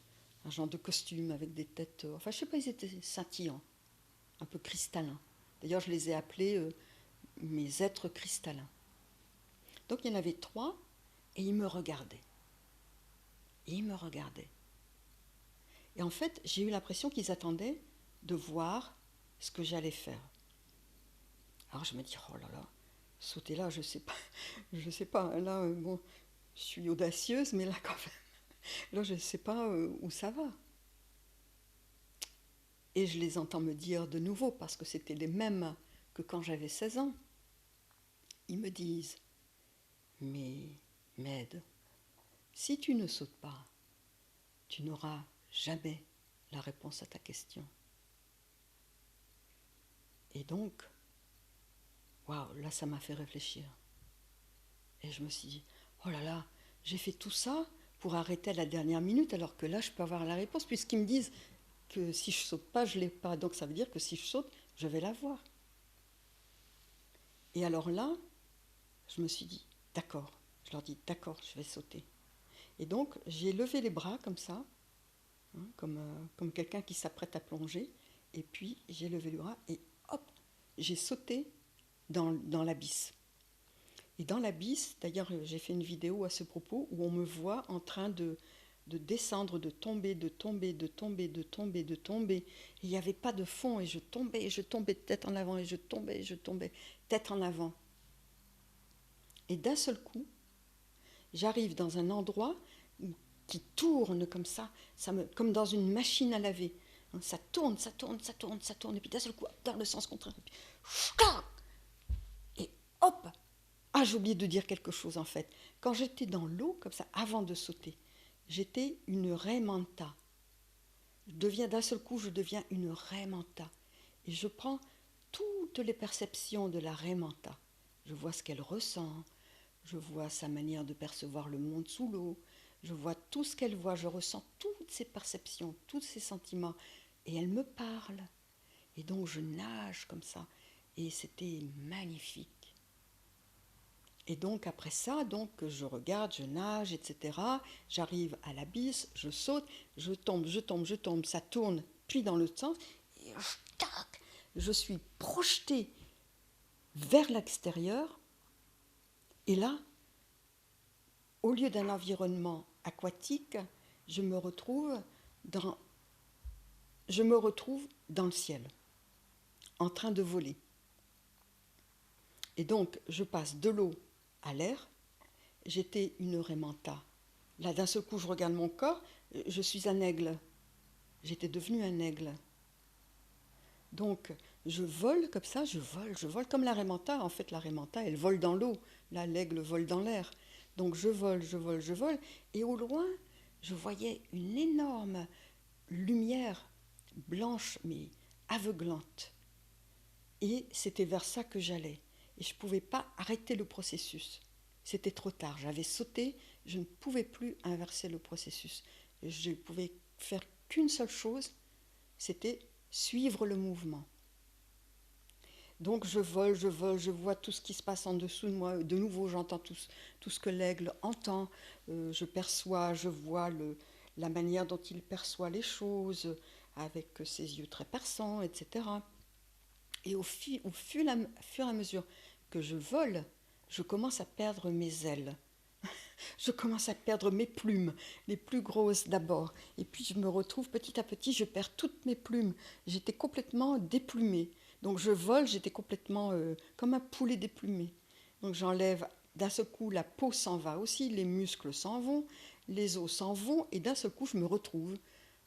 costume avec des têtes, enfin je sais pas, ils étaient scintillants, un peu cristallins. D'ailleurs je les ai appelés mes êtres cristallins. Donc il y en avait 3 et ils me regardaient. Et en fait j'ai eu l'impression qu'ils attendaient de voir ce que j'allais faire. Alors je me dis, oh là là, sauter là, je sais pas, là, bon, je suis audacieuse, mais là, quand même, là, je ne sais pas où ça va. Et je les entends me dire de nouveau, parce que c'était les mêmes que quand j'avais 16 ans. Ils me disent, mais Med, si tu ne sautes pas, tu n'auras jamais la réponse à ta question. Et donc, waouh, là, ça m'a fait réfléchir. Et je me suis dit, oh là là, j'ai fait tout ça pour arrêter à la dernière minute, alors que là, je peux avoir la réponse, puisqu'ils me disent que si je saute pas, je l'ai pas. Donc ça veut dire que si je saute, je vais l'avoir. Et alors là, je me suis dit, d'accord. Je leur dis, d'accord, je vais sauter. Et donc, j'ai levé les bras comme ça, hein, comme quelqu'un qui s'apprête à plonger. Et puis, j'ai levé les bras et hop, j'ai sauté dans l'abysse. Et dans l'abysse, d'ailleurs j'ai fait une vidéo à ce propos où on me voit en train de descendre, de tomber. Et il n'y avait pas de fond et je tombais tête en avant et je tombais tête en avant. Et d'un seul coup, j'arrive dans un endroit qui tourne comme ça, comme dans une machine à laver. Ça tourne, et puis d'un seul coup, dans le sens contraire. Et hop! Ah, j'ai oublié de dire quelque chose en fait. Quand j'étais dans l'eau, comme ça, avant de sauter, j'étais une raie manta. D'un seul coup, je deviens une raie manta. Et je prends toutes les perceptions de la raie manta. Je vois ce qu'elle ressent, je vois sa manière de percevoir le monde sous l'eau, je vois tout ce qu'elle voit, je ressens toutes ses perceptions, tous ses sentiments. Et elle me parle. Et donc je nage comme ça. Et c'était magnifique. Et donc après ça, donc je regarde, je nage, etc. J'arrive à l'abysse, je saute, je tombe, ça tourne, puis dans l'autre sens, et je suis projetée vers l'extérieur, Et là, au lieu d'un environnement aquatique, je me retrouve dans le ciel, en train de voler. Et donc, je passe de l'eau à l'air. J'étais une Raimanta. Là, d'un seul coup, je regarde mon corps, je suis un aigle. J'étais devenue un aigle. Donc, je vole comme ça, je vole comme la Raimanta. En fait, la Raimanta, elle vole dans l'eau. Là, l'aigle vole dans l'air. Donc, je vole. Et au loin, je voyais une énorme lumière blanche, mais aveuglante. Et c'était vers ça que j'allais. Et je ne pouvais pas arrêter le processus. C'était trop tard. J'avais sauté, je ne pouvais plus inverser le processus. Je ne pouvais faire qu'une seule chose, c'était suivre le mouvement. Donc je vole, je vois tout ce qui se passe en dessous de moi. De nouveau, j'entends tout ce que l'aigle entend. Je perçois, je vois la manière dont il perçoit les choses, avec ses yeux très perçants, etc. Et au fur et à mesure que je vole, je commence à perdre mes ailes. Je commence à perdre mes plumes, les plus grosses d'abord. Et puis je me retrouve petit à petit, je perds toutes mes plumes. J'étais complètement déplumée. Donc je vole, j'étais complètement comme un poulet déplumé. Donc j'enlève, d'un seul coup, la peau s'en va aussi, les muscles s'en vont, les os s'en vont, et d'un seul coup, je me retrouve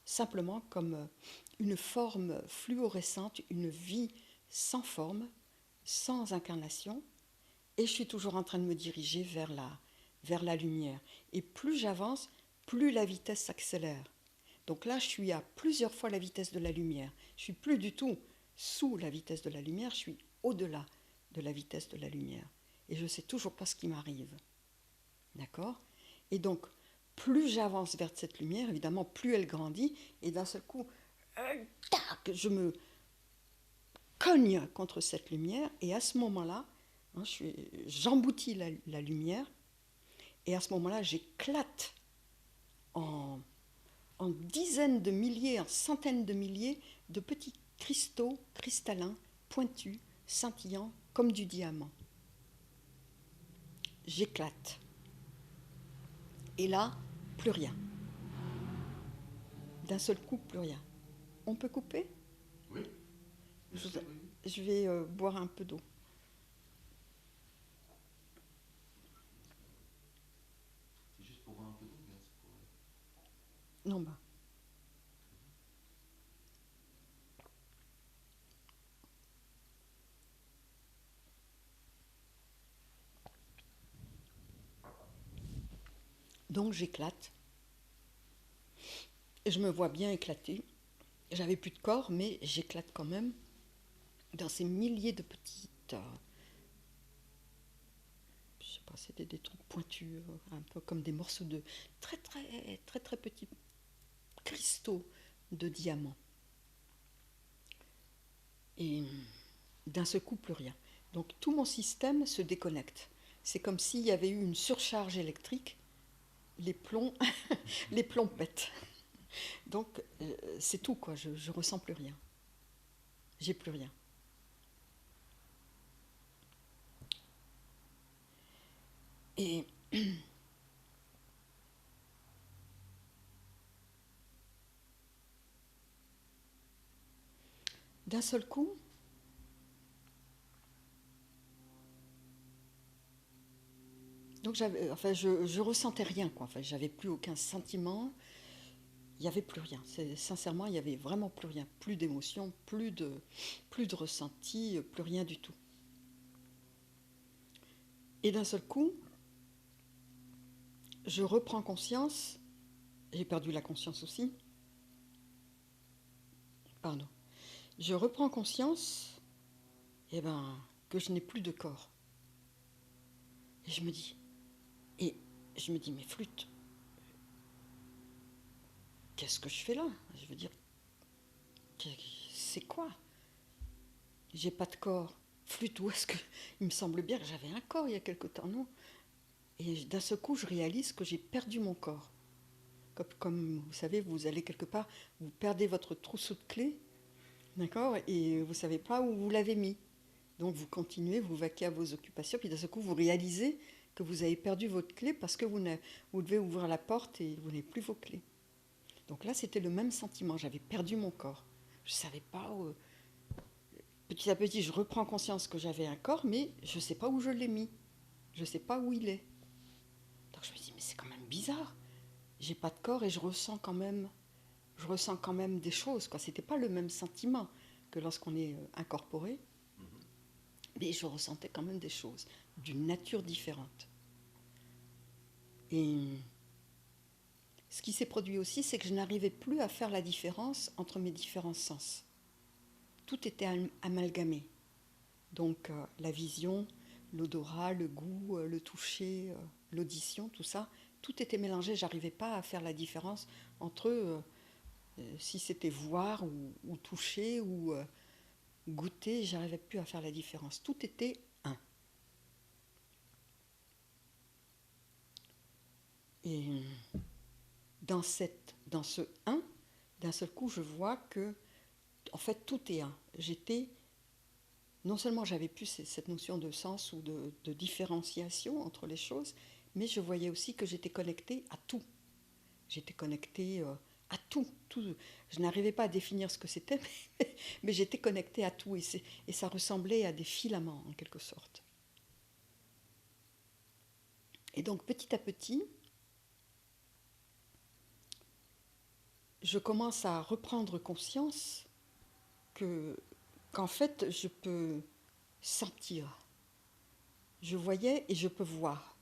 simplement comme une forme fluorescente, une vie sans forme, sans incarnation, et je suis toujours en train de me diriger vers la lumière. Et plus j'avance, plus la vitesse s'accélère. Donc là, je suis à plusieurs fois la vitesse de la lumière. Je suis plus du tout sous la vitesse de la lumière, je suis au-delà de la vitesse de la lumière. Et je ne sais toujours pas ce qui m'arrive. D'accord ? Et donc, plus j'avance vers cette lumière, évidemment, plus elle grandit, et d'un seul coup, je me cogne contre cette lumière, et à ce moment-là, j'emboutis la lumière, et à ce moment-là, j'éclate en dizaines de milliers, en centaines de milliers de petits cristaux cristallins, pointus, scintillants, comme du diamant. J'éclate. Et là, plus rien. D'un seul coup, plus rien. On peut couper ? Oui. Je vais boire un peu d'eau. C'est juste pour boire un peu d'eau, bien, c'est pour... Non, bah. Donc j'éclate. Je me vois bien éclater. J'avais plus de corps, mais j'éclate quand même dans ces milliers de petites... je sais pas, c'était des trucs pointus, un peu comme des morceaux de très très très très petits cristaux de diamants. Et d'un seul coup, plus rien. Donc tout mon système se déconnecte. C'est comme s'il y avait eu une surcharge électrique. Les plombs, les plombs pètent. Donc c'est tout, quoi. Je ressens plus rien. J'ai plus rien. Et d'un seul coup, donc je ressentais rien, quoi. Enfin, j'avais plus aucun sentiment. Il n'y avait plus rien. Sincèrement, il n'y avait vraiment plus rien. Plus d'émotion, plus de ressenti, plus rien du tout. Et d'un seul coup, je reprends conscience. J'ai perdu la conscience aussi. Pardon. Je reprends conscience que je n'ai plus de corps. Et je me dis, mais flûte, qu'est-ce que je fais là ? Je veux dire, c'est quoi ? J'ai pas de corps. Flûte, où est-ce que... Il me semble bien que j'avais un corps il y a quelque temps, non ? Et d'un seul coup, je réalise que j'ai perdu mon corps. Comme vous savez, vous allez quelque part, vous perdez votre trousseau de clés, d'accord ? Et vous ne savez pas où vous l'avez mis. Donc vous continuez, vous vaquez à vos occupations, puis d'un seul coup, vous réalisez que que vous avez perdu votre clé parce que vous devez ouvrir la porte et vous n'avez plus vos clés. Donc là, c'était le même sentiment. J'avais perdu mon corps. Je ne savais pas où... Petit à petit, je reprends conscience que j'avais un corps, mais je ne sais pas où je l'ai mis. Je ne sais pas où il est. Donc je me dis, mais c'est quand même bizarre. J'ai pas de corps et je ressens quand même des choses. Ce n'était pas le même sentiment que lorsqu'on est incorporé, mais je ressentais quand même des choses d'une nature différente. Et ce qui s'est produit aussi, c'est que je n'arrivais plus à faire la différence entre mes différents sens. Tout était amalgamé. Donc la vision, l'odorat, le goût, le toucher, l'audition, tout ça, tout était mélangé. Je n'arrivais pas à faire la différence entre si c'était voir ou toucher ou goûter. Je n'arrivais plus à faire la différence. Tout était un. Et dans ce un, d'un seul coup, je vois que, en fait, tout est un. Non seulement j'avais plus cette notion de sens ou de différenciation entre les choses, mais je voyais aussi que j'étais connectée à tout. J'étais connectée à tout. Je n'arrivais pas à définir ce que c'était, mais j'étais connectée à tout. Et ça ressemblait à des filaments, en quelque sorte. Et donc, petit à petit, je commence à reprendre conscience qu'en fait, je peux sentir. Je voyais et je peux voir.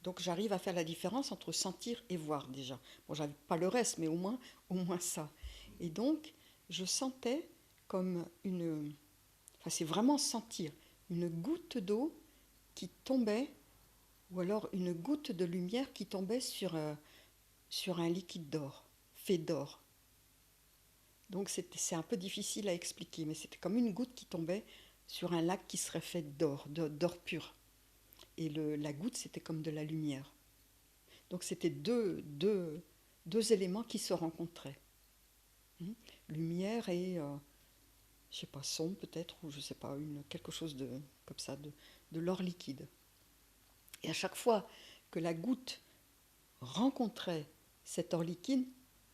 Donc j'arrive à faire la différence entre sentir et voir déjà. Bon, j'avais pas le reste, mais au moins ça. Et donc, je sentais comme c'est vraiment sentir, une goutte d'eau qui tombait, ou alors une goutte de lumière qui tombait sur un liquide d'or, fait d'or. Donc c'est un peu difficile à expliquer, mais c'était comme une goutte qui tombait sur un lac qui serait fait d'or pur. Et la goutte, c'était comme de la lumière. Donc c'était deux éléments qui se rencontraient. Lumière et, je sais pas, son peut-être, ou je sais pas, quelque chose comme ça, de l'or liquide. Et à chaque fois que la goutte rencontrait cet or liquide,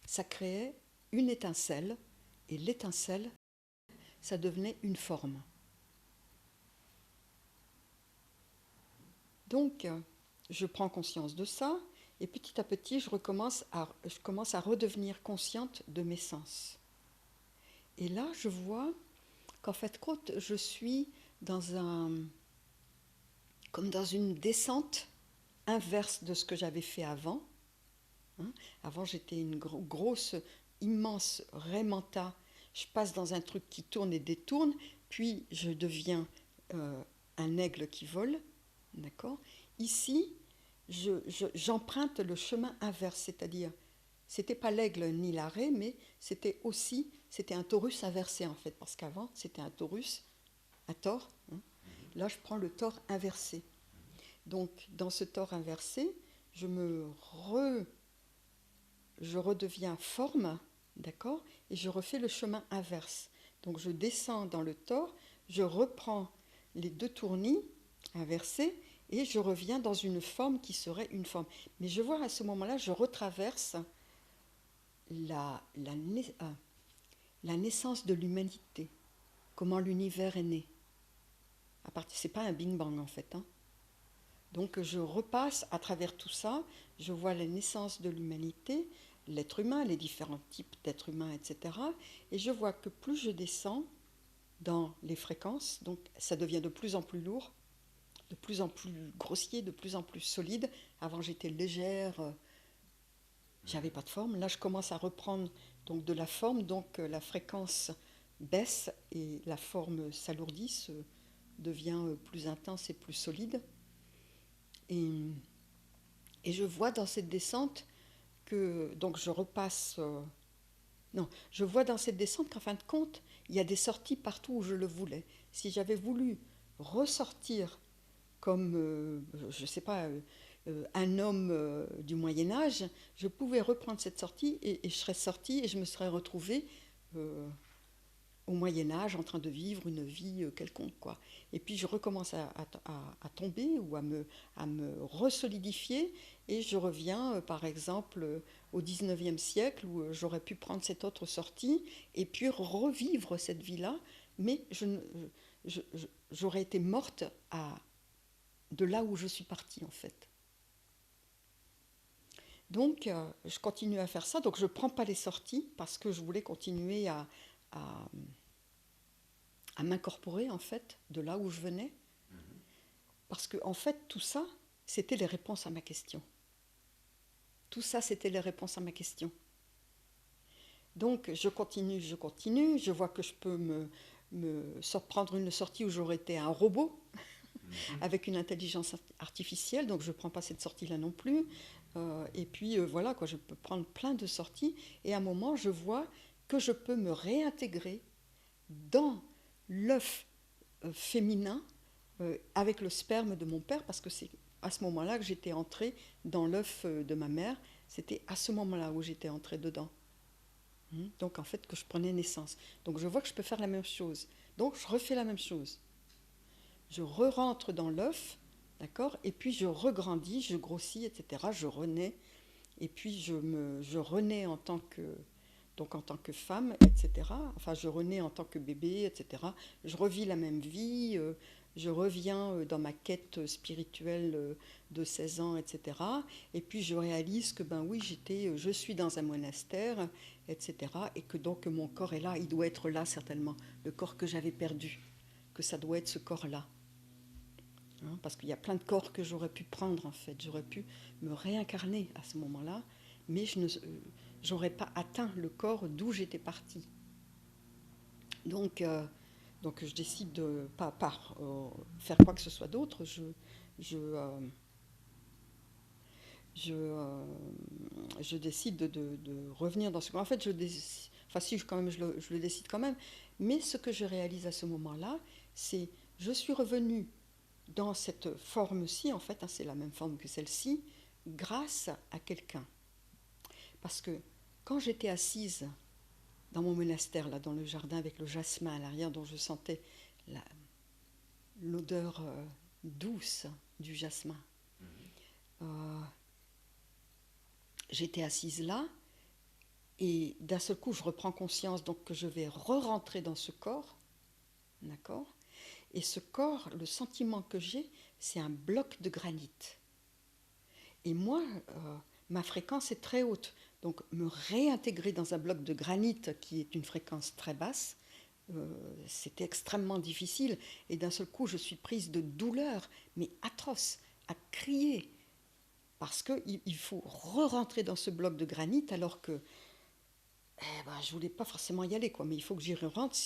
ça créait une étincelle, et l'étincelle, ça devenait une forme. Donc, je prends conscience de ça, et petit à petit, je commence à redevenir consciente de mes sens. Et là, je vois qu'en fait, je suis comme dans une descente inverse de ce que j'avais fait avant. Avant, j'étais une grosse, immense raie manta. Je passe dans un truc qui tourne et détourne, puis je deviens un aigle qui vole. D'accord ? Ici, j'emprunte le chemin inverse, c'est-à-dire, c'était pas l'aigle ni la raie, mais c'était un taurus inversé en fait, parce qu'avant, c'était un taurus, un tore. Là, je prends le tore inversé. Donc, dans ce tore inversé, je redeviens forme, d'accord ? Et je refais le chemin inverse. Donc, je descends dans le tore, je reprends les deux tournis inversés, et je reviens dans une forme qui serait une forme. Mais je vois à ce moment-là, je retraverse la naissance de l'humanité, comment l'univers est né. C'est pas un Big Bang en fait. Donc je repasse à travers tout ça, je vois la naissance de l'humanité, l'être humain, les différents types d'êtres humains, etc. Et je vois que plus je descends dans les fréquences, donc ça devient de plus en plus lourd, de plus en plus grossier, de plus en plus solide. Avant, j'étais légère, j'avais pas de forme. Là, je commence à reprendre donc de la forme, donc la fréquence baisse et la forme s'alourdit, devient plus intense et plus solide. Et je vois dans cette descente que, donc je repasse... je vois dans cette descente qu'en fin de compte, il y a des sorties partout où je le voulais. Si j'avais voulu ressortir comme, je ne sais pas, un homme du Moyen-Âge, je pouvais reprendre cette sortie et je serais sortie et je me serais retrouvée au Moyen-Âge en train de vivre une vie quelconque, quoi. Et puis je recommence à tomber ou à me resolidifier et je reviens, par exemple, au 19e siècle où j'aurais pu prendre cette autre sortie et puis revivre cette vie-là, mais j'aurais été morte de là où je suis partie, en fait. Donc, je continue à faire ça. Donc, je ne prends pas les sorties parce que je voulais continuer à, à m'incorporer, en fait, de là où je venais. Parce que, en fait, tout ça, c'était les réponses à ma question. Tout ça, c'était les réponses à ma question. Donc, je continue, je vois que je peux prendre une sortie où j'aurais été un robot avec une intelligence artificielle, donc je ne prends pas cette sortie-là non plus. Et puis voilà, quoi, je peux prendre plein de sorties, et à un moment, je vois que je peux me réintégrer dans l'œuf féminin avec le sperme de mon père, parce que c'est à ce moment-là que j'étais entrée dans l'œuf de ma mère. C'était à ce moment-là où j'étais entrée dedans. Donc en fait, que je prenais naissance. Donc je vois que je peux faire la même chose. Donc je refais la même chose. Je re-rentre dans l'œuf, d'accord, et puis je regrandis, je grossis, etc. Je renais, et puis je renais donc en tant que femme, etc. Enfin, je renais en tant que bébé, etc. Je revis la même vie, je reviens dans ma quête spirituelle de 16 ans, etc. Et puis je réalise que, ben oui, je suis dans un monastère, etc. Et que donc mon corps est là, il doit être là certainement, le corps que j'avais perdu, que ça doit être ce corps-là. Parce qu'il y a plein de corps que j'aurais pu prendre, en fait. J'aurais pu me réincarner à ce moment-là, mais je n'aurais pas atteint le corps d'où j'étais partie. Donc je décide de pas faire quoi que ce soit d'autre. Je décide de revenir dans ce corps. En fait, enfin si, quand même, je le décide quand même. Mais ce que je réalise à ce moment-là, c'est je suis revenue dans cette forme-ci, en fait, c'est la même forme que celle-ci, grâce à quelqu'un. Parce que quand j'étais assise dans mon monastère, là, dans le jardin, avec le jasmin à l'arrière, dont je sentais l'odeur douce du jasmin, j'étais assise là, et d'un seul coup, je reprends conscience donc que je vais re-rentrer dans ce corps, d'accord ? Et ce corps, le sentiment que j'ai, c'est un bloc de granit. Et moi, ma fréquence est très haute. Donc me réintégrer dans un bloc de granit qui est une fréquence très basse, c'était extrêmement difficile. Et d'un seul coup, je suis prise de douleur, mais atroce, à crier. Parce qu'il faut re-rentrer dans ce bloc de granit alors que je ne voulais pas forcément y aller, quoi. Mais il faut que j'y rentre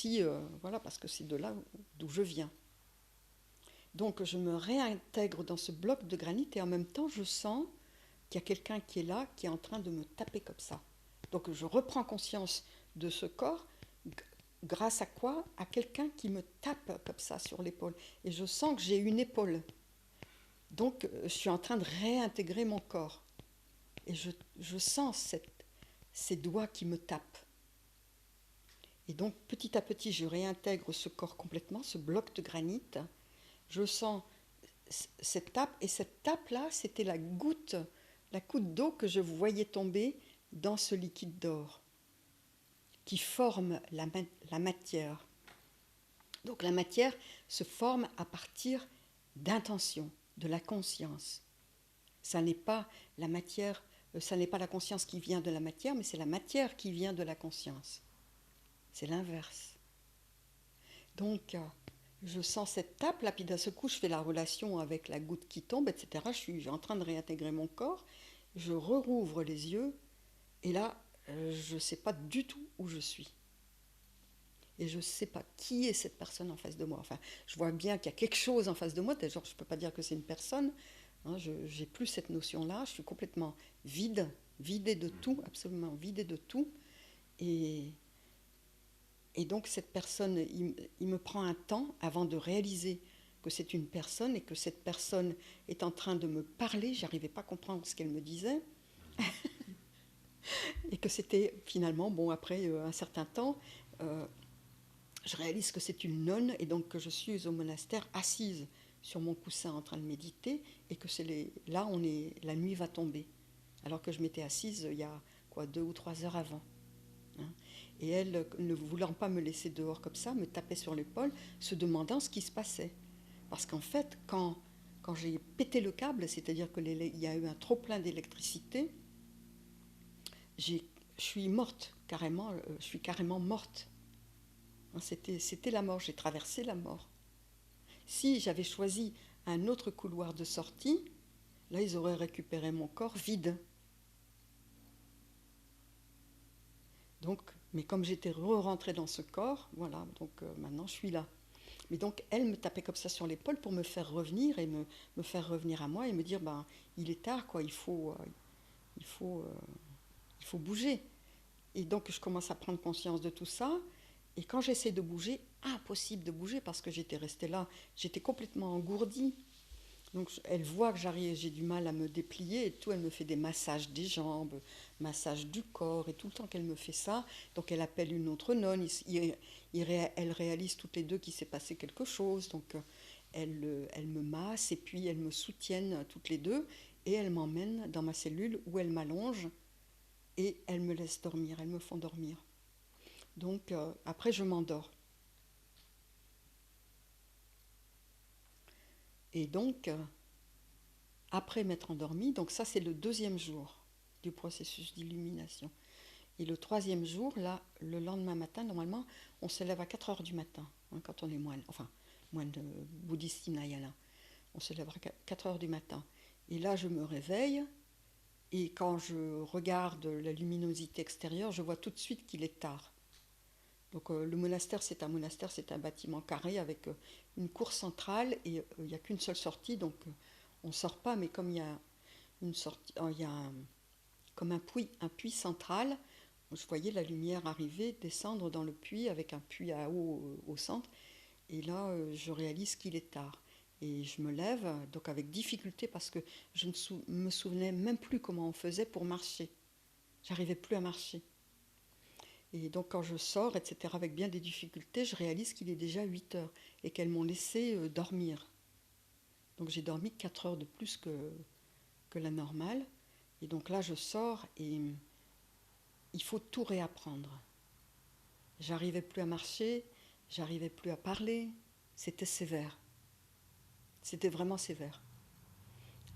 voilà, parce que c'est de là d'où je viens. Donc je me réintègre dans ce bloc de granit et en même temps je sens qu'il y a quelqu'un qui est là, qui est en train de me taper comme ça. Donc je reprends conscience de ce corps, grâce à quoi ? À quelqu'un qui me tape comme ça sur l'épaule. Et je sens que j'ai une épaule. Donc je suis en train de réintégrer mon corps. Et je sens ces doigts qui me tapent. Et donc petit à petit, je réintègre ce corps complètement, ce bloc de granit. Je sens cette tape, et cette tape-là, c'était la goutte d'eau que je voyais tomber dans ce liquide d'or, qui forme la matière. Donc la matière se forme à partir d'intention, de la conscience. Ça n'est pas la matière, ça n'est pas la conscience qui vient de la matière, mais c'est la matière qui vient de la conscience. C'est l'inverse. Donc, je sens cette tape, là, puis d'un seul coup, je fais la relation avec la goutte qui tombe, etc. Je suis en train de réintégrer mon corps, je rouvre les yeux, et là, je ne sais pas du tout où je suis. Et je ne sais pas qui est cette personne en face de moi. Enfin, je vois bien qu'il y a quelque chose en face de moi, genre, je ne peux pas dire que c'est une personne, je n'ai plus cette notion-là, je suis complètement vidée de tout, absolument vidée de tout, et donc cette personne, il me prend un temps avant de réaliser que c'est une personne et que cette personne est en train de me parler, j'arrivais pas à comprendre ce qu'elle me disait, et que c'était finalement, bon, après un certain temps, je réalise que c'est une nonne et donc que je suis au monastère assise sur mon coussin en train de méditer et que là, la nuit va tomber. Alors que je m'étais assise il y a 2 ou 3 heures avant. Hein. Et elle, ne voulant pas me laisser dehors comme ça, me tapait sur l'épaule, se demandant ce qui se passait. Parce qu'en fait, quand j'ai pété le câble, c'est-à-dire qu'il y a eu un trop-plein d'électricité, je suis morte, carrément, je suis carrément morte. C'était la mort, j'ai traversé la mort. Si j'avais choisi un autre couloir de sortie, là, ils auraient récupéré mon corps vide. Donc, mais comme j'étais rentrée dans ce corps, voilà, donc maintenant je suis là. Mais donc, elle me tapait comme ça sur l'épaule pour me faire revenir et me faire revenir à moi et me dire, ben, il est tard, quoi, il faut, il faut bouger. Et donc, je commence à prendre conscience de tout ça. Et quand j'essaie de bouger, impossible de bouger parce que j'étais restée là, j'étais complètement engourdie. Donc elle voit que j'arrive, j'ai du mal à me déplier et tout, elle me fait des massages des jambes, massages du corps et tout le temps qu'elle me fait ça, donc elle appelle une autre nonne, elles réalisent toutes les deux qu'il s'est passé quelque chose, donc elles me massent et puis elles me soutiennent toutes les deux et elles m'emmènent dans ma cellule où elles m'allongent et elles me laissent dormir, elles me font dormir. Donc après je m'endors. Et donc, après m'être endormie, donc ça c'est le 2e jour du processus d'illumination. Et le 3e jour, là, le lendemain matin, normalement, on se lève à 4 heures du matin, hein, quand on est moine, enfin, moine bouddhiste Hinayana. On se lève à 4 heures du matin. Et là, je me réveille, et quand je regarde la luminosité extérieure, je vois tout de suite qu'il est tard. Donc le monastère, c'est un bâtiment carré avec une cour centrale et il n'y a qu'une seule sortie, donc on ne sort pas, mais comme il y a une sortie, il y a comme un puits central, je voyais la lumière arriver, descendre dans le puits avec un puits à eau au centre, et là je réalise qu'il est tard. Et je me lève, donc avec difficulté, parce que je ne me souvenais même plus comment on faisait pour marcher. J'arrivais plus à marcher. Et donc quand je sors, etc., avec bien des difficultés, je réalise qu'il est déjà 8 heures et qu'elles m'ont laissé dormir. Donc j'ai dormi 4 heures de plus que la normale. Et donc là, je sors et il faut tout réapprendre. J'arrivais plus à marcher, j'arrivais plus à parler. C'était sévère. C'était vraiment sévère.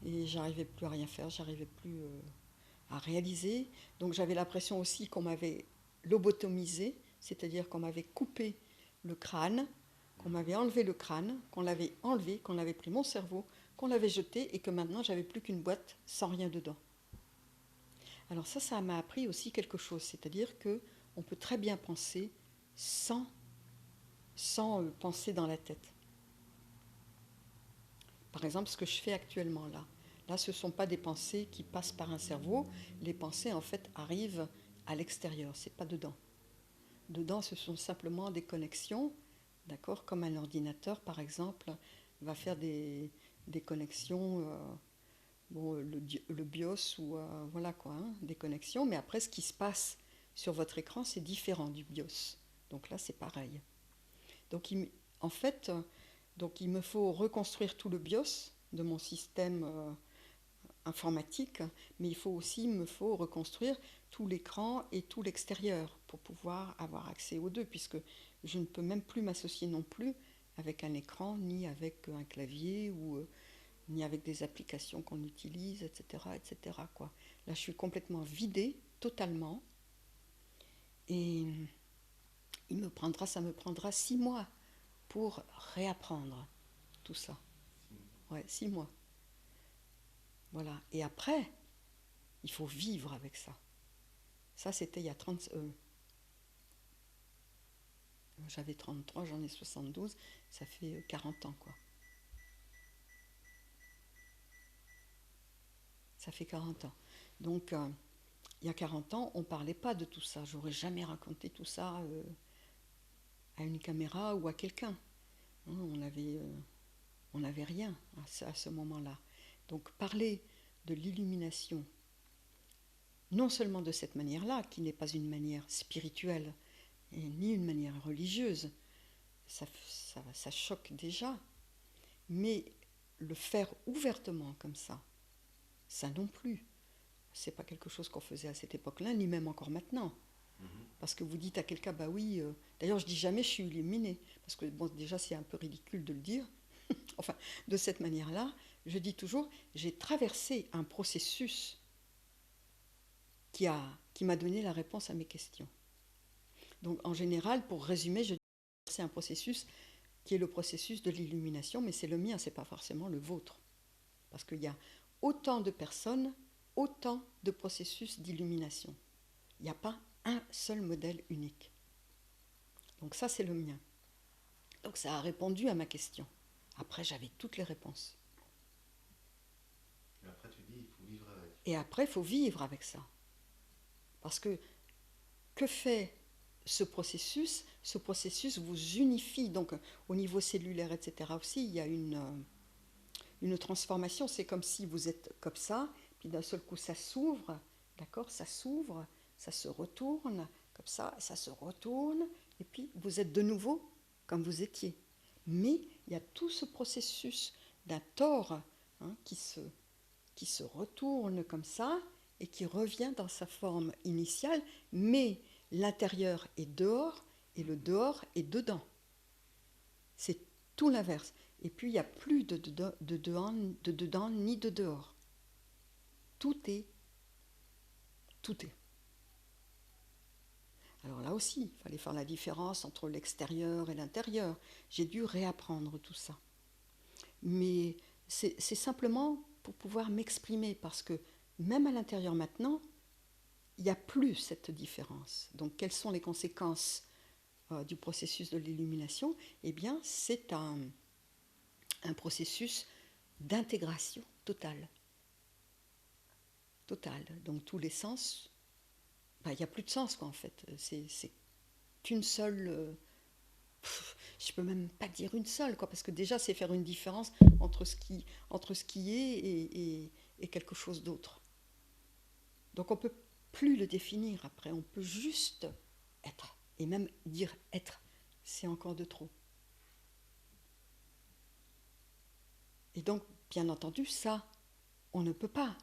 Et j'arrivais plus à rien faire, j'arrivais plus à réaliser. Donc j'avais l'impression aussi qu'on m'avait lobotomisé, c'est-à-dire qu'on m'avait coupé le crâne, qu'on m'avait enlevé le crâne, qu'on l'avait enlevé, qu'on avait pris mon cerveau, qu'on l'avait jeté et que maintenant j'avais plus qu'une boîte sans rien dedans. Alors ça m'a appris aussi quelque chose, c'est-à-dire que on peut très bien penser sans penser dans la tête. Par exemple, ce que je fais actuellement là. Là, ce ne sont pas des pensées qui passent par un cerveau. Les pensées, en fait, arrivent à l'extérieur, ce n'est pas dedans. Dedans, ce sont simplement des connexions, d'accord, comme un ordinateur, par exemple, va faire des connexions, le BIOS, ou voilà quoi, hein, des connexions. Mais après, ce qui se passe sur votre écran, c'est différent du BIOS. Donc là, c'est pareil. Donc, en fait, donc il me faut reconstruire tout le BIOS de mon système informatique, mais il me faut reconstruire tout l'écran et tout l'extérieur pour pouvoir avoir accès aux deux, puisque je ne peux même plus m'associer non plus avec un écran, ni avec un clavier, ni avec des applications qu'on utilise, etc., etc., quoi. Là, je suis complètement vidée, totalement, et ça me prendra 6 mois pour réapprendre tout ça. Ouais, 6 mois. Voilà. Et après, il faut vivre avec ça. Ça, c'était il y a 30... j'avais 33, j'en ai 72, ça fait 40 ans, quoi. Ça fait 40 ans. Donc, il y a 40 ans, on ne parlait pas de tout ça. J'aurais jamais raconté tout ça à une caméra ou à quelqu'un. Hein, on n'avait rien à ce moment-là. Donc, parler de l'illumination, non seulement de cette manière-là, qui n'est pas une manière spirituelle, ni une manière religieuse, ça choque déjà. Mais le faire ouvertement comme ça non plus. C'est pas quelque chose qu'on faisait à cette époque-là, ni même encore maintenant. Parce que vous dites à quelqu'un, bah oui, d'ailleurs je dis jamais je suis illuminé, parce que bon, déjà c'est un peu ridicule de le dire, enfin de cette manière-là, je dis toujours, j'ai traversé un processus qui m'a donné la réponse à mes questions. Donc en général, pour résumer, je dis que c'est un processus qui est le processus de l'illumination, mais c'est le mien, c'est pas forcément le vôtre. Parce qu'il y a autant de personnes, autant de processus d'illumination. Il n'y a pas un seul modèle unique. Donc ça, c'est le mien. Donc ça a répondu à ma question. Après, j'avais toutes les réponses. Et après, tu dis, il faut vivre avec. Et après, il faut vivre avec ça. Parce que fait ce processus? Ce processus vous unifie. Donc, au niveau cellulaire, etc. aussi, il y a une transformation. C'est comme si vous êtes comme ça, puis d'un seul coup, ça s'ouvre. D'accord? Ça s'ouvre, ça se retourne, comme ça se retourne, et puis vous êtes de nouveau comme vous étiez. Mais il y a tout ce processus d'un tore qui se retourne comme ça et qui revient dans sa forme initiale, mais l'intérieur est dehors et le dehors est dedans. C'est tout l'inverse. Et puis il n'y a plus de dedans ni de dehors. Tout est. Tout est. Alors là aussi, il fallait faire la différence entre l'extérieur et l'intérieur. J'ai dû réapprendre tout ça. Mais c'est simplement pour pouvoir m'exprimer, parce que même à l'intérieur maintenant, il n'y a plus cette différence. Donc quelles sont les conséquences du processus de l'illumination? Eh bien, c'est un processus d'intégration totale. Totale. Donc tous les sens, il n'y a plus de sens quoi en fait. C'est qu'une seule... je peux même pas dire une seule, quoi, parce que déjà c'est faire une différence entre ce qui est et quelque chose d'autre. Donc on peut plus le définir après, on peut juste être. Et même dire être, c'est encore de trop. Et donc, bien entendu, ça, on ne peut pas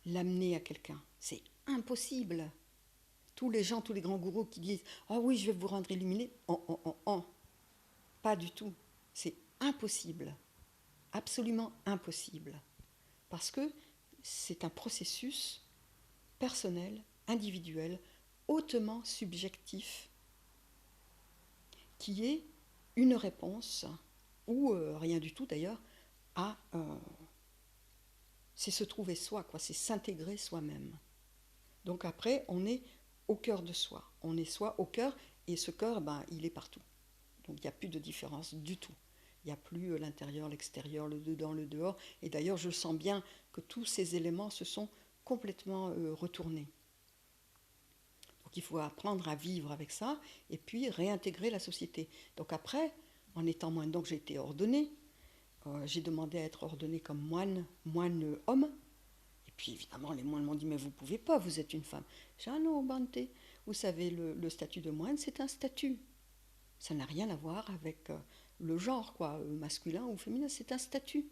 l'amener à quelqu'un. C'est impossible. Tous les gens, tous les grands gourous qui disent « Ah oui, je vais vous rendre illuminé », pas du tout. C'est impossible. Absolument impossible. Parce que c'est un processus personnel, individuel, hautement subjectif, qui est une réponse, ou rien du tout d'ailleurs, à... c'est se trouver soi, quoi, c'est s'intégrer soi-même. Donc après, on est au cœur de soi. On est soi au cœur, et ce cœur, il est partout. Donc il n'y a plus de différence du tout. Il n'y a plus l'intérieur, l'extérieur, le dedans, le dehors. Et d'ailleurs, je sens bien que tous ces éléments se sont complètement retournés. Donc il faut apprendre à vivre avec ça et puis réintégrer la société. Donc après, en étant moine, donc j'ai été ordonnée. J'ai demandé à être ordonnée comme moine homme. Et puis évidemment, les moines m'ont dit, mais vous ne pouvez pas, vous êtes une femme. J'ai dit, ah non, Bante, vous savez, le statut de moine, c'est un statut. Ça n'a rien à voir avec le genre, quoi, masculin ou féminin, c'est un statut.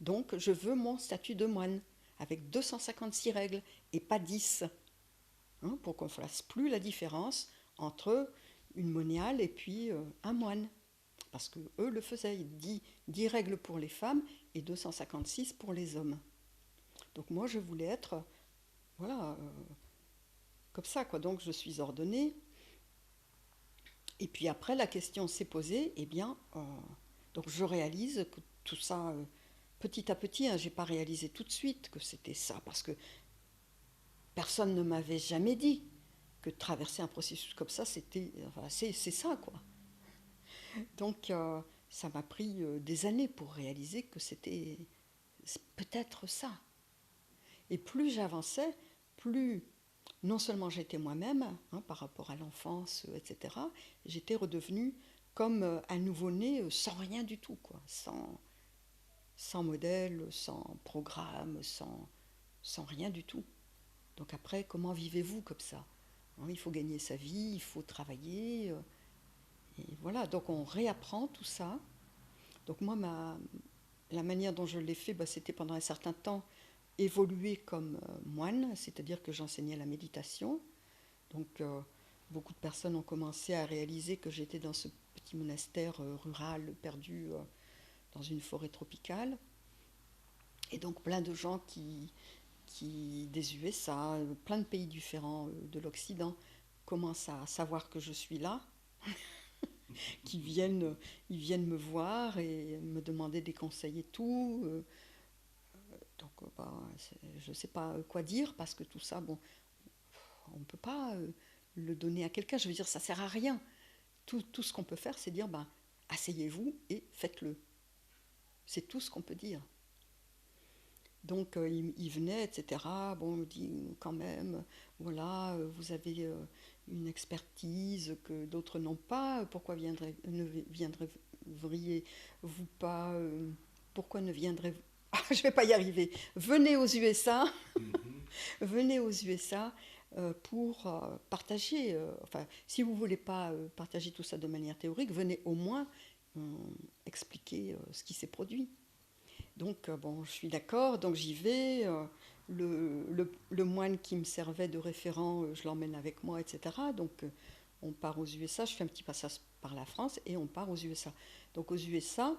Donc je veux mon statut de moine, avec 256 règles, et pas 10. Pour qu'on ne fasse plus la différence entre une moniale et puis un moine. Parce que eux le faisaient, 10 règles pour les femmes et 256 pour les hommes. Donc moi je voulais être, voilà, comme ça, quoi. Donc je suis ordonnée. Et puis après la question s'est posée, eh bien, donc je réalise que tout ça, petit à petit, je n'ai pas réalisé tout de suite que c'était ça, parce que personne ne m'avait jamais dit que de traverser un processus comme ça, c'est ça, quoi. Donc ça m'a pris des années pour réaliser que c'était peut-être ça. Et plus j'avançais, plus non seulement j'étais moi-même, par rapport à l'enfance, etc., j'étais redevenue comme un nouveau-né sans rien du tout, quoi, sans modèle, sans programme, sans rien du tout. Donc après, comment vivez-vous comme ça? Il faut gagner sa vie, il faut travailler, Et voilà, donc on réapprend tout ça. Donc moi, la manière dont je l'ai fait, c'était pendant un certain temps évoluer comme moine, c'est-à-dire que j'enseignais la méditation. Donc beaucoup de personnes ont commencé à réaliser que j'étais dans ce petit monastère rural perdu dans une forêt tropicale. Et donc plein de gens des USA, plein de pays différents de l'Occident, commencent à savoir que je suis là, ils viennent me voir et me demander des conseils et tout. Donc je ne sais pas quoi dire parce que tout ça, bon, on ne peut pas le donner à quelqu'un. Je veux dire, ça ne sert à rien. Tout ce qu'on peut faire, c'est dire, asseyez-vous et faites-le. C'est tout ce qu'on peut dire. Donc il venait, etc. Bon, on me dit quand même, voilà, vous avez une expertise que d'autres n'ont pas. Pourquoi ne viendriez-vous pas pourquoi ne viendrez-vous je ne vais pas y arriver. Venez aux USA, venez aux USA pour partager. Enfin, si vous ne voulez pas partager tout ça de manière théorique, venez au moins expliquer ce qui s'est produit. Donc, bon, je suis d'accord, donc j'y vais. Le moine qui me servait de référent, je l'emmène avec moi, etc. Donc, on part aux USA. Je fais un petit passage par la France et on part aux USA. Donc, aux USA,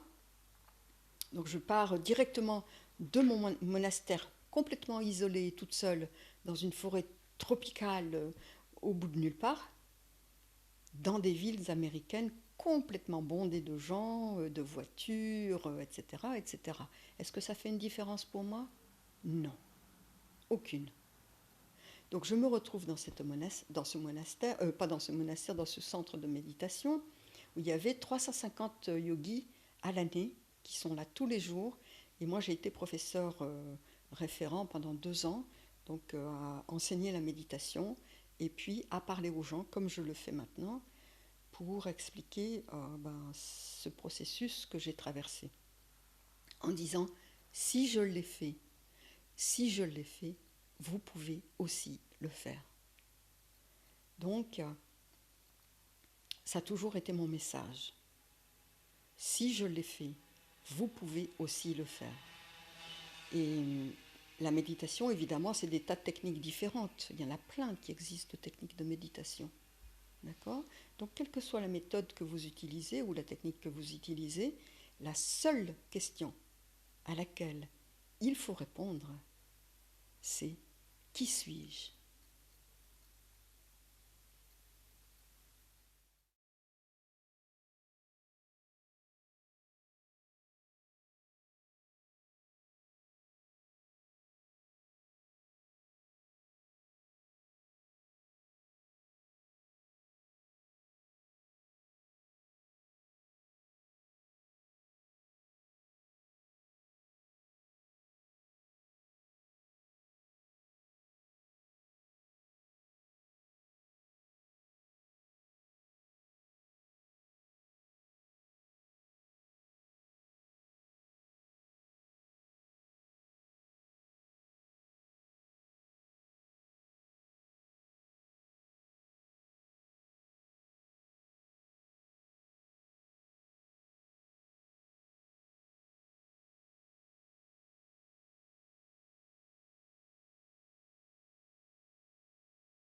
donc je pars directement de mon monastère complètement isolé, toute seule, dans une forêt tropicale au bout de nulle part, dans des villes américaines complètement bondées de gens, de voitures, etc., etc. Est-ce que ça fait une différence pour moi? Non, aucune. Donc je me retrouve dans ce monastère, pas dans ce monastère, dans ce centre de méditation, où il y avait 350 yogis à l'année, qui sont là tous les jours. Et moi j'ai été professeur référent pendant 2 ans, donc à enseigner la méditation, et puis à parler aux gens, comme je le fais maintenant, pour expliquer ce processus que j'ai traversé. En disant, si je l'ai fait, vous pouvez aussi le faire. Donc, ça a toujours été mon message. Si je l'ai fait, vous pouvez aussi le faire. Et la méditation, évidemment, c'est des tas de techniques différentes. Il y en a plein qui existent de techniques de méditation. D'accord ? Donc, quelle que soit la méthode que vous utilisez ou la technique que vous utilisez, la seule question à laquelle il faut répondre, c'est qui suis-je ?